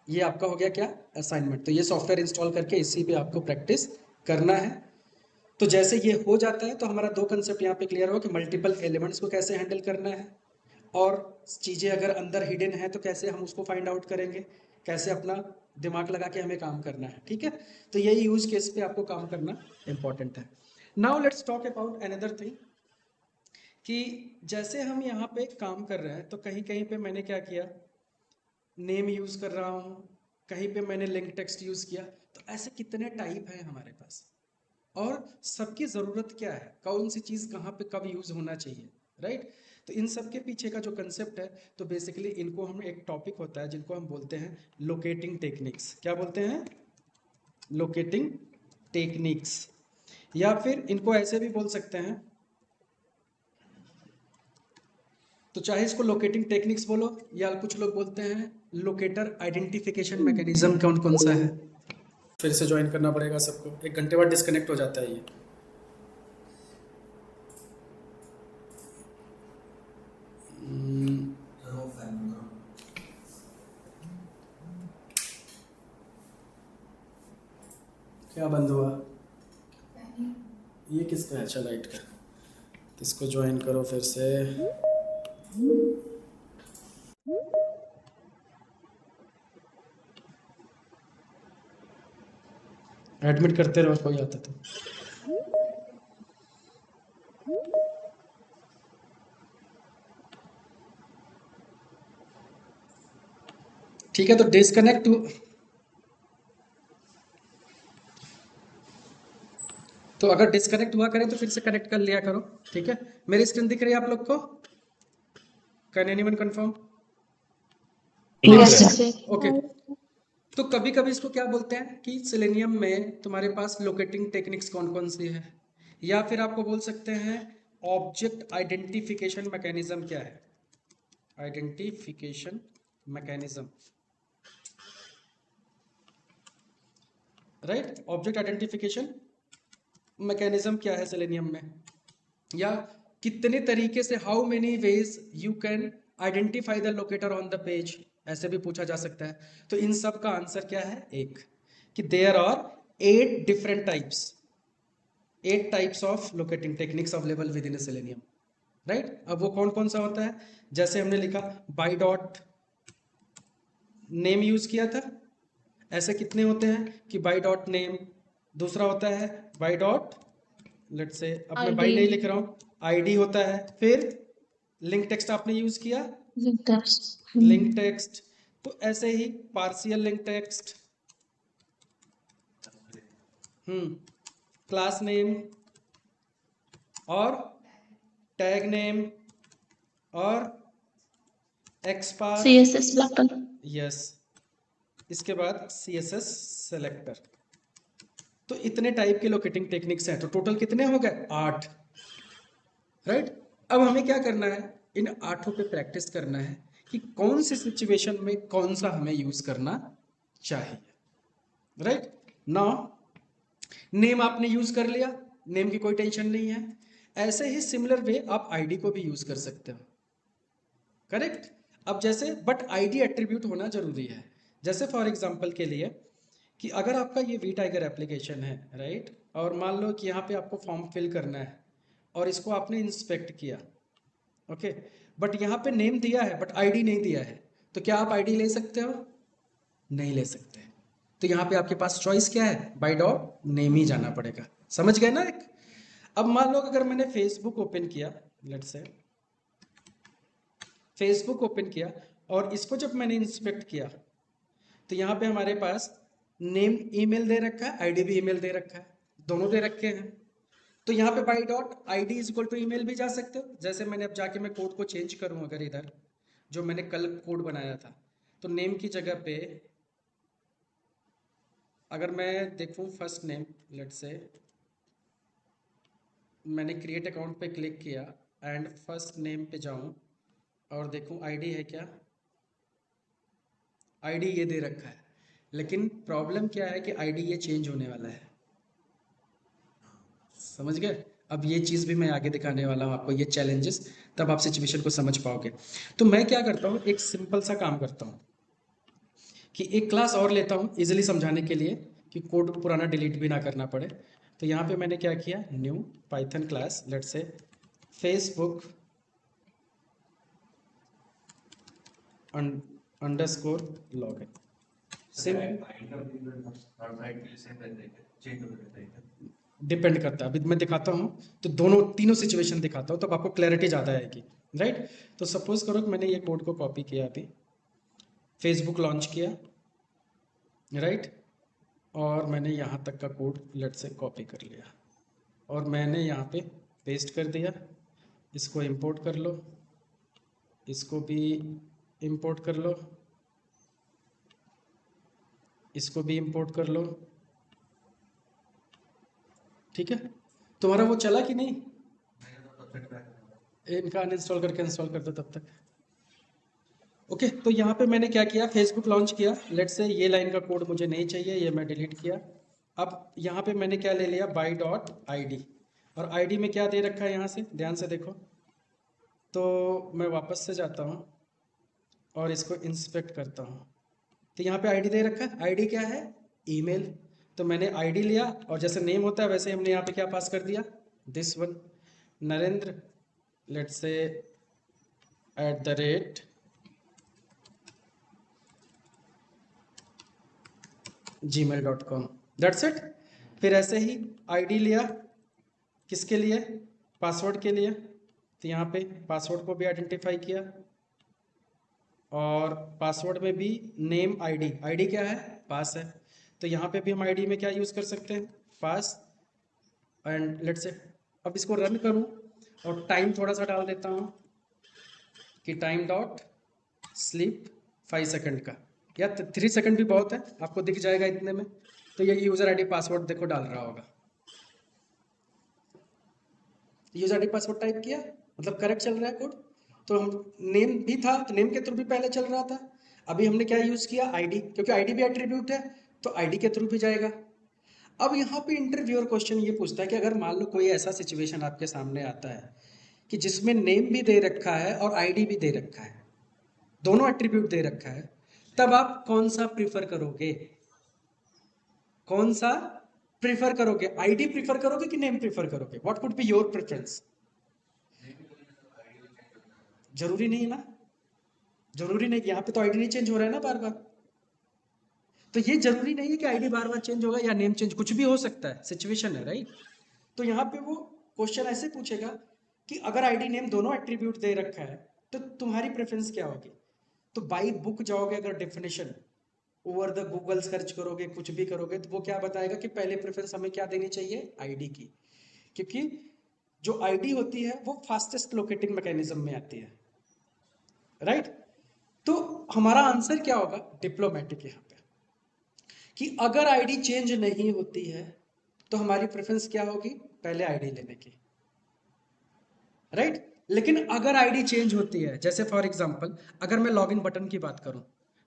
ये आपका हो गया क्या, असाइनमेंट। तो ये सॉफ्टवेयर इंस्टॉल करके इसी पे आपको प्रैक्टिस करना है। तो जैसे ये हो जाता है तो हमारा दो कंसेप्ट यहाँ पे क्लियर हो कि मल्टीपल एलिमेंट्स को कैसे हैंडल करना है, और चीज़ें अगर अंदर हिडन है तो कैसे हम उसको फाइंड आउट करेंगे, कैसे अपना दिमाग लगा के हमें काम करना है। ठीक है, तो यही यूज केस पे आपको काम करना इंपॉर्टेंट है। Now let's talk about another thing कि जैसे हम यहाँ पे काम कर रहे हैं तो कहीं कहीं पे मैंने क्या किया, नेम यूज कर रहा हूँ, कहीं पे मैंने लिंक टेक्स्ट यूज किया। तो ऐसे कितने टाइप हैं हमारे पास, और सबकी ज़रूरत क्या है, कौन सी चीज़ कहाँ पे कब यूज़ होना चाहिए, राइट। तो इन सब के पीछे का जो कंसेप्ट है, तो बेसिकली इनको हम एक टॉपिक होता है जिनको हम बोलते हैं लोकेटिंग टेक्निक्स। क्या बोलते हैं, लोकेटिंग टेक्निक्स, या फिर इनको ऐसे भी बोल सकते हैं, तो चाहे इसको लोकेटिंग टेक्निक्स बोलो या कुछ लोग बोलते हैं लोकेटर आइडेंटिफिकेशन मैकेनिज्म। कौन कौन सा है, फिर से ज्वाइन करना पड़ेगा सबको, 1 घंटे बाद डिस्कनेक्ट हो जाता है ये। जरूर फैन करो। क्या बंद हुआ, ये किसका है, अच्छा लाइट का, तो इसको ज्वाइन करो फिर से। एडमिट करते रहो कोई आता तो। ठीक है, तो डिस्कनेक्ट तो अगर डिस्कनेक्ट हुआ करें तो फिर से कनेक्ट कर लिया करो। ठीक है, मेरी स्क्रीन दिख रही है आप लोग को, can anyone confirm? Yes sir. Okay, तो कभी कभी इसको क्या बोलते हैं कि सेलेनियम में तुम्हारे पास लोकेटिंग टेक्निक्स कौन कौन सी है, या फिर आपको बोल सकते हैं ऑब्जेक्ट आइडेंटिफिकेशन मैकेनिज्म क्या है, identification mechanism, right. Object identification mechanism क्या है सेलेनियम में, या कितने तरीके से, how many ways you can identify the locator on the page, ऐसे भी पूछा जा सकता है। तो इन सब का आंसर क्या है, एक, कि there are 8 different types, 8 types of locating techniques available within Selenium, right. अब वो कौन कौन सा होता है, जैसे हमने लिखा बाय डॉट नेम यूज किया था, ऐसे कितने होते हैं कि बाय डॉट नेम, दूसरा होता है बाय डॉट, लेट्स से, अब मैं बाई नहीं लिख रहा हूँ, आईडी होता है, फिर लिंक टेक्स्ट आपने यूज किया, लिंक टेक्स्ट, तो ऐसे ही partial link text, class name और टैग नेम और एक्सपाथ, CSS बटन। यस, इसके बाद CSS सेलेक्टर। तो इतने टाइप के लोकेटिंग टेक्निक्स हैं, तो टोटल कितने हो गए, 8, राइट। अब हमें क्या करना है, इन 8 पे प्रैक्टिस करना है कि कौन सी सिचुएशन में कौन सा हमें यूज करना चाहिए, राइट। नाउ नेम आपने यूज कर लिया, नेम की कोई टेंशन नहीं है। ऐसे ही सिमिलर वे आप आईडी को भी यूज कर सकते हो, करेक्ट। अब जैसे बट आईडी एट्रीब्यूट होना जरूरी है। जैसे फॉर एग्जांपल के लिए कि अगर आपका ये वी टाइगर एप्लीकेशन है, राइट, और मान लो कि यहाँ पे आपको फॉर्म फिल करना है और इसको आपने इंस्पेक्ट किया, ओके, बट यहाँ पे नेम दिया है बट आईडी नहीं दिया है, तो क्या आप आईडी ले सकते हो, नहीं ले सकते। तो यहाँ पे आपके पास चॉइस क्या है, बाय डॉट नेम ही जाना पड़ेगा, समझ गए ना। एक, अब मान लो अगर मैंने फेसबुक ओपन किया, लेट्स से फेसबुक ओपन किया और इसको जब मैंने इंस्पेक्ट किया तो यहाँ पे हमारे पास नेम ईमेल दे रखा है, आईडी भी ईमेल दे रखा है, दोनों दे रखे हैं। तो यहाँ पे by dot ID is equal to email भी जा सकते हो। जैसे मैंने अब जाके मैं कोड को चेंज करूँ, अगर इधर जो मैंने कल कोड बनाया था, तो नेम की जगह पे अगर मैं देखूं फर्स्ट नेम, लेट्स से मैंने क्रिएट अकाउंट पे क्लिक किया एंड फर्स्ट नेम पे जाऊं और देखूं आईडी है क्या, आईडी ये दे रखा है, लेकिन प्रॉब्लम क्या है कि आईडी ये चेंज होने वाला है, समझ गए। अब ये चीज़ भी मैं आगे दिखाने वाला हूँ आपको, ये चैलेंजेस, तब आप सिचुएशन को समझ पाओगे। तो मैं क्या करता हूँ, एक सिंपल सा काम करता हूँ कि एक क्लास और लेता हूँ इजीली समझाने के लिए, कि कोड पुराना डिलीट भी ना करना पड़े। तो यहाँ पे मैंने क्या किया, new Python class, let's say Facebook underscore login. Depend करता है, अभी मैं दिखाता हूँ तो दोनों तीनों सिचुएशन दिखाता हूँ, तब आपको क्लैरिटी ज़्यादा आएगी, राइट। तो सपोज करो कि मैंने ये कोड को कॉपी किया, अभी फेसबुक लॉन्च किया, राइट, और मैंने यहाँ तक का कोड लेट से कॉपी कर लिया और मैंने यहाँ पे पेस्ट कर दिया। इसको इंपोर्ट कर लो, इसको भी इंपोर्ट कर लो, इसको भी इंपोर्ट कर लो, ठीक है। तुम्हारा वो चला कि नहीं, इनका अनइंस्टॉल करके इंस्टॉल कर दो तब तक। ओके, तो यहाँ पे मैंने क्या किया, फेसबुक लॉन्च किया, लेट्स से ये लाइन का कोड मुझे नहीं चाहिए, ये मैं डिलीट किया। अब यहाँ पे मैंने क्या ले लिया, बाई डॉट आई डी, और आईडी में क्या दे रखा है, यहाँ से ध्यान से देखो। तो मैं वापस से जाता हूँ और इसको इंस्पेक्ट करता हूँ, तो यहाँ पे आईडी दे रखा है, आईडी क्या है, ईमेल। तो मैंने आईडी लिया और जैसे नेम होता है वैसे ही हमने यहाँ पे क्या पास कर दिया, this one, Narendra, let's say @gmail.com, that's it. फिर ऐसे ही आईडी लिया, किसके लिए, पासवर्ड के लिए, तो यहाँ पे पासवर्ड को भी आइडेंटिफाई किया, और पासवर्ड में भी नेम आईडी, आईडी क्या है, पास है, तो यहाँ पे भी हम आईडी में क्या यूज़ कर सकते हैं, पास, एंड लेट्स से अब इसको रन करूँ और टाइम थोड़ा सा डाल देता हूँ कि टाइम डॉट स्लीप 5 सेकंड का, या 3 सेकंड भी बहुत है, आपको दिख जाएगा इतने में। तो ये यूज़र आईडी पासवर्ड देखो डाल रहा होगा, यूज़र आईडी पासवर्ड टाइप किया, मतलब करेक्ट चल रहा है कोड। तो हम नेम भी था तो नेम के थ्रू भी पहले चल रहा था, अभी हमने क्या यूज़ किया, आईडी, क्योंकि आईडी भी एट्रीब्यूट है तो आईडी के थ्रू भी जाएगा। अब यहाँ पे इंटरव्यूअर क्वेश्चन ये पूछता है कि अगर मान लो कोई ऐसा सिचुएशन आपके सामने आता है कि जिसमें नेम भी दे रखा है और आईडी भी दे रखा है, दोनों एट्रीब्यूट दे रखा है, तब आप कौन सा प्रीफर करोगे, कौन सा प्रीफर करोगे, आईडी प्रीफर करोगे कि नेम प्रीफर करोगे, what would be your preference. जरूरी नहीं ना, जरूरी नहीं, यहाँ पे तो आईडी नहीं चेंज हो रहा है ना बार बार, तो ये जरूरी नहीं है कि आईडी बार बार चेंज होगा या नेम चेंज, कुछ भी हो सकता है, सिचुएशन है, राइट। तो यहाँ पे वो क्वेश्चन ऐसे पूछेगा कि अगर आईडी नेम दोनों एट्रीब्यूट दे रखा है तो तुम्हारी प्रेफरेंस क्या होगी। तो बाई बुक जाओगे अगर definition, over the Google search करोगे, कुछ भी करोगे, तो वो क्या बताएगा कि पहले प्रेफरेंस हमें क्या देनी चाहिए, आईडी की, क्योंकि जो आईडी होती है वो फास्टेस्ट लोकेटिंग मैकेनिज्म में आती है, राइट। तो हमारा आंसर क्या होगा, डिप्लोमेटिक, यहाँ पे कि अगर आईडी चेंज नहीं होती है तो हमारी प्रेफरेंस क्या होगी, पहले आईडी लेने की, राइट। लेकिन अगर आईडी चेंज होती है, जैसे फॉर एग्जांपल अगर मैं लॉगिन बटन की बात करूं,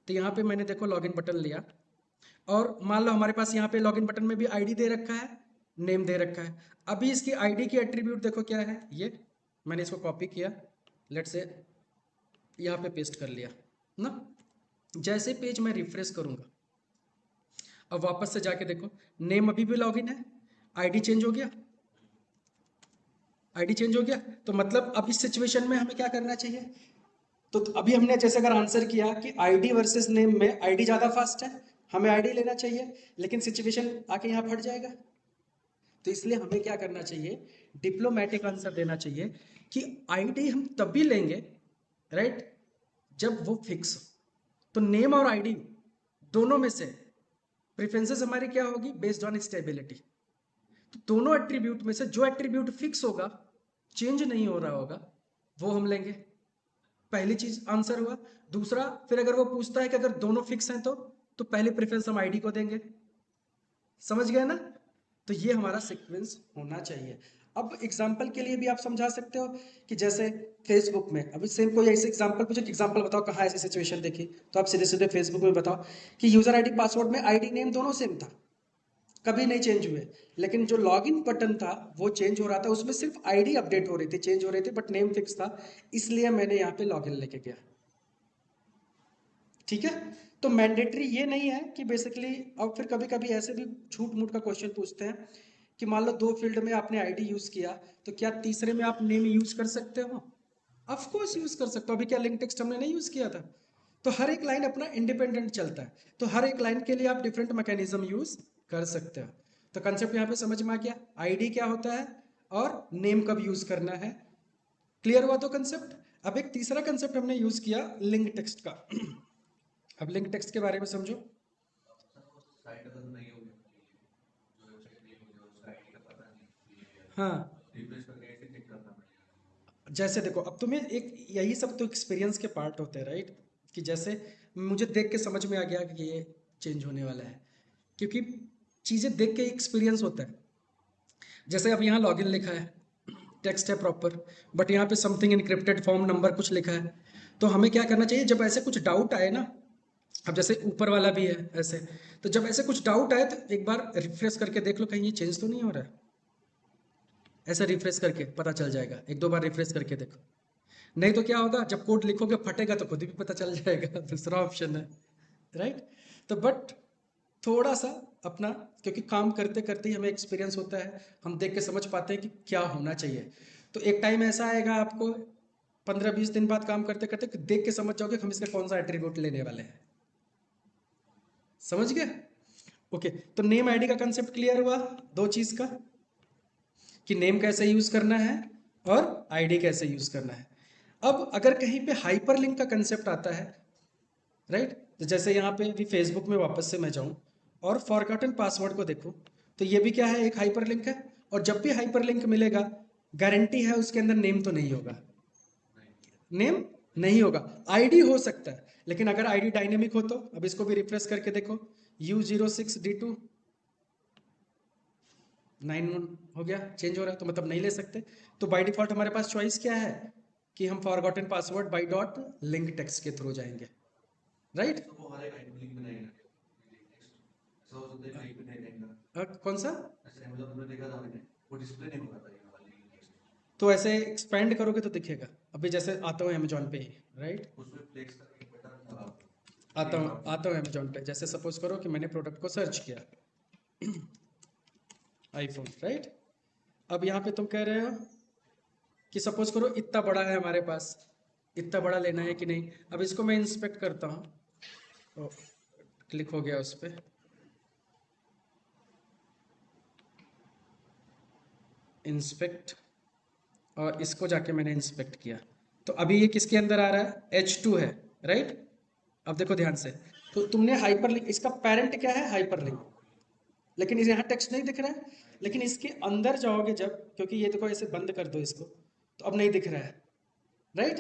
तो यहाँ पे मैंने देखो लॉगिन बटन लिया, और मान लो हमारे पास यहाँ पे लॉगिन बटन में भी आईडी दे रखा है, नेम दे रखा है। अभी इसकी आईडी की एट्रीब्यूट देखो क्या है, ये मैंने इसको कॉपी किया, लेट्स से यहाँ पे पेस्ट कर लिया ना। जैसे पेज मैं रिफ्रेश करूंगा, अब वापस से जाके देखो, नेम अभी भी लॉगिन है, आईडी चेंज हो गया, आईडी चेंज हो गया, तो मतलब अब इस सिचुएशन में हमें क्या करना चाहिए। तो अभी हमने जैसे अगर आंसर किया कि आईडी वर्सेस नेम में आईडी ज़्यादा फास्ट है, हमें आईडी लेना चाहिए, लेकिन सिचुएशन आके यहाँ फट जाएगा, तो इसलिए हमें क्या करना चाहिए, डिप्लोमेटिक आंसर देना चाहिए कि आईडी हम तब भी लेंगे, राइट, जब वो फिक्स हो। तो नेम और आईडी दोनों में से प्रेफरेंसेस हमारी क्या होगी, बेस्ड ऑन स्टेबिलिटी। तो दोनों एट्रीब्यूट में से जो एट्रीब्यूट फिक्स होगा, चेंज नहीं हो रहा होगा, वो हम लेंगे, पहली चीज आंसर हुआ। दूसरा, फिर अगर वो पूछता है कि अगर दोनों फिक्स हैं तो पहले प्रेफरेंस हम आईडी को देंगे, समझ गए ना? तो ये हमारा सीक्वेंस होना चाहिए। अब एग्जाम्पल के लिए भी आप समझा सकते हो कि जैसे फेसबुक में अभी सेम कोई ऐसे एग्जाम्पल पूछो कि एग्जाम्पल बताओ कहाँ ऐसी सिचुएशन देखी, तो आप सीधे सीधे फेसबुक में बताओ कि यूजर आईडी पासवर्ड में आईडी नेम दोनों सेम था, कभी नहीं चेंज हुए, लेकिन जो लॉगिन बटन था वो चेंज हो रहा था, उसमें सिर्फ आईडी अपडेट हो रही थी, चेंज हो रही थी, बट नेम फिक्स था, इसलिए मैंने यहाँ पे लॉगिन लेके गया। ठीक है, तो मैंडेटरी ये नहीं है कि बेसिकली, और फिर कभी कभी ऐसे भी झूठ मूठ का क्वेश्चन पूछते हैं कि मान लो 2 फील्ड में आपने आईडी यूज किया, तो क्या तीसरे में आप नेम यूज कर सकते हो? ऑफ कोर्स यूज कर सकते हो। अभी क्या लिंक टेक्स्ट हमने नहीं यूज किया था? तो हर एक लाइन अपना इंडिपेंडेंट चलता है, तो हर एक लाइन के लिए आप डिफरेंट मैकेनिज्म यूज कर सकते हो। तो कंसेप्ट यहाँ पे समझ में आ गया, आईडी क्या होता है और नेम कब यूज करना है। क्लियर हुआ तो कंसेप्ट? अब एक तीसरा कंसेप्ट हमने यूज किया लिंक टेक्स्ट का। अब लिंक टेक्स्ट के बारे में समझो। साइट अगर नहीं होगी जो वेबसाइट नहीं होगी उसका आईडी का पता नहीं, हाँ, रिफ्रेश करके ऐसे चेक करना पड़ेगा। जैसे देखो अब तुम्हें एक यही सब तो एक्सपीरियंस के पार्ट होते हैं, राइट? कि जैसे मुझे देख के समझ में आ गया कि ये चेंज होने वाला है, क्योंकि चीज़ें देख के एक्सपीरियंस होता है। जैसे अब यहाँ लॉगिन लिखा है, टेक्स्ट है प्रॉपर, बट यहाँ पे समथिंग इनक्रिप्टेड फॉर्म नंबर कुछ लिखा है, तो हमें क्या करना चाहिए जब ऐसे कुछ डाउट आए ना, अब जैसे ऊपर वाला भी है ऐसे, तो जब ऐसे कुछ डाउट आए तो एक बार रिफ्रेश करके देख लो कहीं ये चेंज तो नहीं हो रहा है। ऐसे रिफ्रेश करके पता चल जाएगा, 1-2 बार रिफ्रेश करके देखो, नहीं तो क्या होगा जब कोड लिखोगे फटेगा तो खुद भी पता चल जाएगा। दूसरा ऑप्शन है, राइट? तो बट थोड़ा सा अपना, क्योंकि काम करते करते ही हमें एक्सपीरियंस होता है, हम देख के समझ पाते हैं कि क्या होना चाहिए। तो एक टाइम ऐसा आएगा आपको 15-20 दिन बाद काम करते करते कि देख के समझ जाओगे कि हम इसका कौन सा एट्रीब्यूट लेने वाले हैं। समझ गए? ओके, तो नेम आईडी का कंसेप्ट क्लियर हुआ, 2 चीज का, कि नेम कैसे यूज करना है और आईडी कैसे यूज करना है। अब अगर कहीं पे हाइपरलिंक का कंसेप्ट आता है, राइट? तो जैसे यहाँ पे भी फेसबुक में वापस से मैं जाऊँ और फॉरगॉटन पासवर्ड को देखूँ, तो ये भी क्या है, एक हाइपरलिंक है, और जब भी हाइपरलिंक मिलेगा गारंटी है उसके अंदर नेम तो नहीं होगा, नेम नहीं होगा, आईडी हो सकता है, लेकिन अगर आईडी डायनेमिक हो तो, अब इसको भी रिफ्रेश करके देखो, U06D2 91 हो गया, चेंज हो रहा है, तो मतलब नहीं ले सकते। तो बाय डिफॉल्ट हमारे पास चॉइस क्या है कि हम forgotten password by dot link text के थ्रू जाएंगे, राइट? तो वो हर एक आइटम लिंक बनाएगा नेक्स्ट, ऐसा हो सकता है लिंक नहीं देगा। कौन सा? ऐसे मतलब हमने देखा था, मैंने वो डिस्प्ले नहीं होगा था ये वाला लिंक नेक्स्ट, तो ऐसे एक्सपेंड करोगे तो दिखेगा, अभी जैसे आता हूँ अमेजोन पे ही, राइट? उसमें फ्लेक्स का एक बटन था। आता हूँ अमेजोन पे, जैसे सपोज करो कि मैंने प्रोडक्ट को सर्च किया आईफोन, राइट? अब यहाँ पे तुम कह रहे हो कि सपोज करो इतना बड़ा है हमारे पास, इतना बड़ा लेना है कि नहीं। अब इसको मैं इंस्पेक्ट करता हूँ, तो क्लिक हो गया उस पर, इंस्पेक्ट, और इसको जाके मैंने इंस्पेक्ट किया, तो अभी ये किसके अंदर आ रहा है, H2 है, राइट? अब देखो ध्यान से, तो तुमने हाइपरलिंक, इसका पेरेंट क्या है, हाइपरलिंक, लेकिन इस यहाँ टेक्स्ट नहीं दिख रहा है, लेकिन इसके अंदर जाओगे जब, क्योंकि ये देखो ऐसे बंद कर दो इसको, तो अब नहीं दिख रहा है, राइट?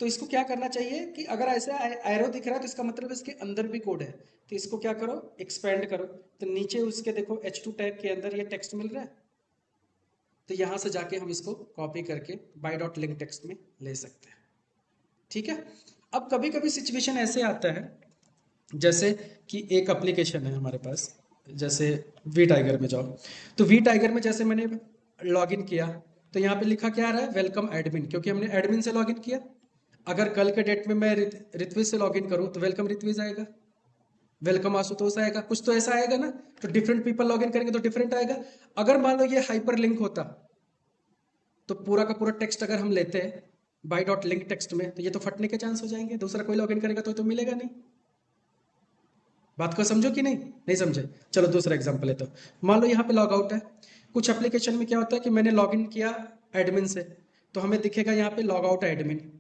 तो इसको क्या करना चाहिए कि अगर ऐसा एरो दिख रहा है तो इसका मतलब इसके अंदर भी कोड है, तो इसको क्या करो, एक्सपेंड करो, तो नीचे उसके देखो H2 टैग के अंदर ये टेक्स्ट मिल रहा है, तो यहाँ से जाके हम इसको कॉपी करके बाय डॉट लिंक टेक्स्ट में ले सकते हैं। ठीक है, अब कभी कभी सिचुएशन ऐसे आता है जैसे कि एक एप्लीकेशन है हमारे पास, जैसे वी टाइगर में जाओ, तो वी टाइगर में जैसे मैंने लॉगिन किया, तो यहाँ पे लिखा क्या आ रहा है, वेलकम एडमिन, क्योंकि हमने एडमिन से लॉगिन किया। अगर कल के डेट में मैं ऋत्विज से लॉगिन करूँ तो वेलकम ऋत्विज आएगा, वेलकम आशुतोष आएगा, कुछ तो ऐसा आएगा ना, तो डिफरेंट पीपल लॉगिन करेंगे तो डिफरेंट आएगा। अगर मान लो ये हाइपर लिंक होता तो पूरा का पूरा टेक्स्ट अगर हम लेते हैं बाय डॉट लिंक टेक्स्ट में, तो ये तो फटने के चांस हो जाएंगे, दूसरा कोई लॉगिन करेगा तो मिलेगा नहीं। बात को समझो कि नहीं, नहीं समझे? चलो दूसरा एग्जांपल लेते हो। मान लो यहाँ पे लॉग आउट है, कुछ एप्लीकेशन में क्या होता है कि मैंने लॉगिन किया एडमिन से, तो हमें दिखेगा यहाँ पे लॉग आउट एडमिन।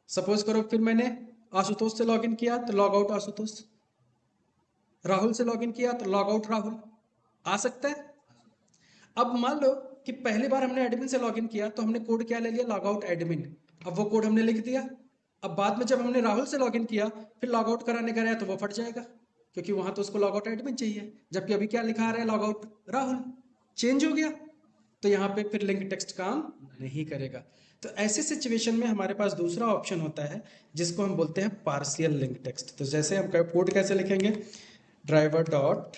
सपोज करो फिर मैंने आशुतोष से लॉगिन किया तो लॉग आउट आशुतोष, राहुल से लॉगिन किया तो लॉग आउट राहुल, आ सकता है। अब मान लो कि पहली बार हमने एडमिन से लॉगिन किया तो हमने कोड क्या ले लिया, लॉग आउट एडमिन, अब वो कोड हमने लिख दिया। अब बाद में जब हमने राहुल से लॉगिन किया फिर लॉग आउट कराने का रहा तो वो फट जाएगा, क्योंकि वहां तो उसको लॉग आउट एडमिन चाहिए, जबकि अभी क्या लिखा आ रहा है, लॉग आउट राहुल, चेंज हो गया, तो यहाँ पे फिर लिंक टेक्स्ट काम नहीं करेगा। तो ऐसे सिचुएशन में हमारे पास दूसरा ऑप्शन होता है जिसको हम बोलते हैं पार्शियल लिंक टेक्स्ट। तो जैसे हम कोड कैसे लिखेंगे, driver dot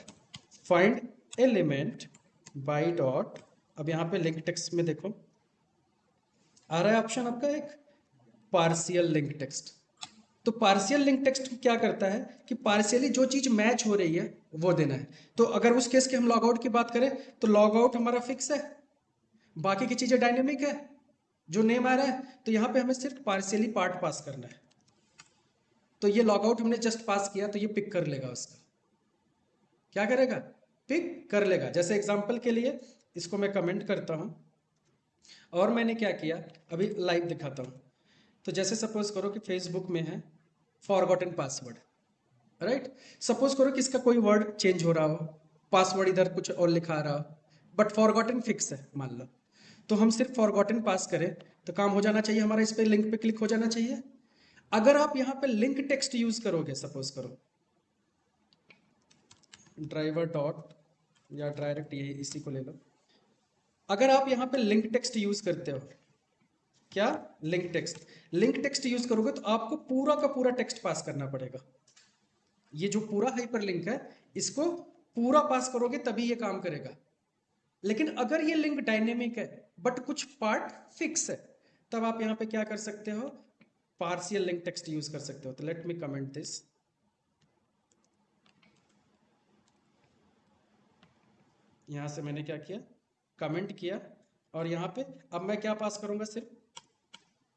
find element by dot, अब यहाँ पे लिंक टेक्स्ट में देखो आ रहा है ऑप्शन आपका एक पार्शियल लिंक टेक्स्ट। तो पार्शियल लिंक टेक्स्ट क्या करता है कि पार्शियली जो चीज मैच हो रही है वो देना है। तो अगर उस केस के हम लॉग आउट की बात करें तो लॉग आउट हमारा फिक्स है, बाकी की चीजें डायनेमिक है, जो नेम आ रहा है, तो यहाँ पे हमें सिर्फ पार्शियली पार्ट पास करना है। तो ये लॉग आउट हमने जस्ट पास किया तो ये पिक कर लेगा, उसका क्या करेगा, पिक कर लेगा। जैसे एग्जांपल के लिए इसको मैं कमेंट करता हूं और मैंने क्या किया अभी लाइव दिखाता हूं। तो जैसे सपोज करो कि फेसबुक में है फॉरगॉटन पासवर्ड, राइट। सपोज करो कि इसका कोई वर्ड चेंज हो रहा हो, पासवर्ड इधर कुछ और लिखा आ रहा हो, बट फॉरगॉटन फिक्स है मान लो, तो हम सिर्फ फॉरगॉटन पास करें तो काम हो जाना चाहिए हमारा, इस पे लिंक पे क्लिक हो जाना चाहिए। अगर आप यहाँ पे लिंक टेक्स्ट यूज करोगे, सपोज करो ड्राइवर डॉट या डायरेक्ट ये इसी को ले लो, अगर आप यहाँ पे लिंक टेक्स्ट यूज करते हो, क्या लिंक टेक्स्ट यूज करोगे तो आपको पूरा का पूरा टेक्स्ट पास करना पड़ेगा। ये जो पूरा हाइपर लिंक है इसको पूरा पास करोगे तभी ये काम करेगा। लेकिन अगर ये लिंक डायनेमिक है बट कुछ पार्ट फिक्स है, तब आप यहाँ पे क्या कर सकते हो, पार्शियल लिंक टेक्स्ट यूज कर सकते हो। तो लेट मी कमेंट दिस, यहां से मैंने क्या किया, कमेंट किया, और यहाँ पे अब मैं क्या पास करूंगा, सिर्फ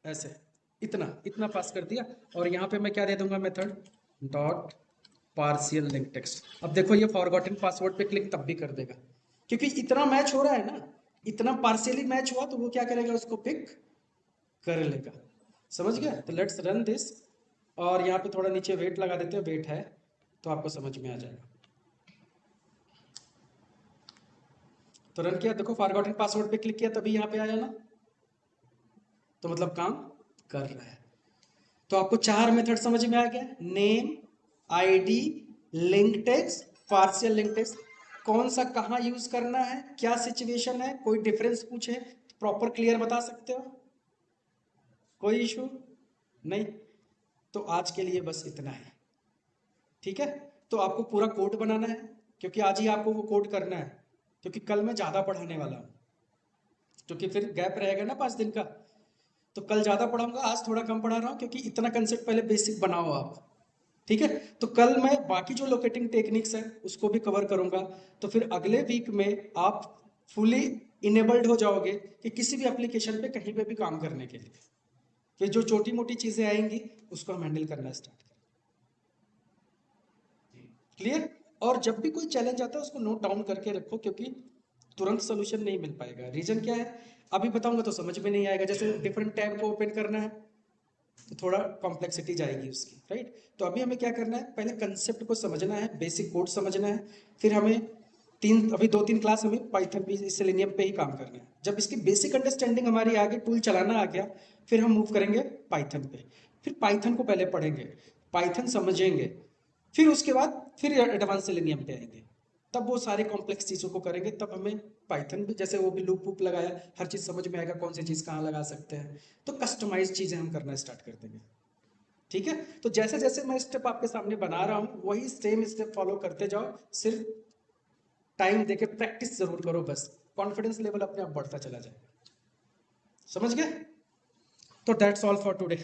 ऐसे इतना पास कर दिया, और यहाँ पे मैं क्या दे दूंगा, method dot partial link text. अब देखो ये फॉरगॉटन पासवर्ड पे क्लिक तब भी कर देगा, क्योंकि इतना मैच हो रहा है ना, इतना पार्शियली मैच हुआ तो वो क्या करेगा, उसको पिक कर लेगा। समझ गया। तो लेट्स रन दिस, और यहाँ पे थोड़ा नीचे वेट लगा देते हैं, वेट है तो आपको समझ में आ जाएगा। तो रन किया, देखो फॉरगॉटन पासवर्ड पे क्लिक किया तभी यहाँ पे आया ना, तो मतलब काम कर रहा है। तो आपको 4 मेथड समझ में आ गया, name, ID, link text, partial link text. कौन सा कहाँ यूज करना है, क्या सिचुएशन है, कोई डिफरेंस पूछे प्रॉपर क्लियर बता सकते हो, कोई इशू नहीं। तो आज के लिए बस इतना है, ठीक है। तो आपको पूरा कोड बनाना है, क्योंकि आज ही आपको वो कोड करना है, क्योंकि कल मैं ज्यादा पढ़ाने वाला हूँ, क्योंकि फिर गैप रहेगा ना 5 दिन का, तो कल ज्यादा पढ़ाऊंगा, आज थोड़ा कम पढ़ा रहा हूँ, क्योंकि इतना कंसेप्ट पहले बेसिक बनाओ आप, ठीक है। तो कल मैं बाकी जो लोकेटिंग टेक्निक्स है उसको भी कवर करूंगा, तो फिर अगले वीक में आप फुली इनेबल्ड हो जाओगे कि किसी भी एप्लीकेशन पे कहीं पे भी काम करने के लिए। फिर जो छोटी मोटी चीजें आएंगी उसको हम हैंडल करना स्टार्ट करें, क्लियर। और जब भी कोई चैलेंज आता है उसको नोट डाउन करके रखो, क्योंकि तुरंत सोल्यूशन नहीं मिल पाएगा। रीजन क्या है अभी बताऊंगा तो समझ में नहीं आएगा, जैसे डिफरेंट टैब को ओपन करना है तो थोड़ा कॉम्प्लेक्सिटी जाएगी उसकी, राइट। तो अभी हमें क्या करना है, पहले कंसेप्ट को समझना है, बेसिक कोड समझना है, फिर हमें अभी 2-3 क्लास हमें पाइथन भी सेलेनियम पे ही काम करना है। जब इसकी बेसिक अंडरस्टैंडिंग हमारी आ गई, टूल चलाना आ गया, फिर हम मूव करेंगे पाइथन पे। फिर पाइथन को पहले पढ़ेंगे, पाइथन समझेंगे, फिर उसके बाद फिर एडवांस सेलेनियम पे आएंगे, तब वो सारे कॉम्प्लेक्स चीज़ों को करेंगे, तब हमें पाइथन भी जैसे वो भी लूप वूप लगाया, हर चीज़ समझ में आएगा, कौन सी चीज़ कहाँ लगा सकते हैं, तो कस्टमाइज चीज़ें हम करना स्टार्ट कर देंगे, ठीक है। तो जैसे जैसे मैं स्टेप आपके सामने बना रहा हूँ वही सेम स्टेप फॉलो करते जाओ, सिर्फ टाइम देके प्रैक्टिस जरूर करो, बस कॉन्फिडेंस लेवल अपने आप बढ़ता चला जाएगा। समझ गए। तो दैट्स ऑल फॉर टुडे।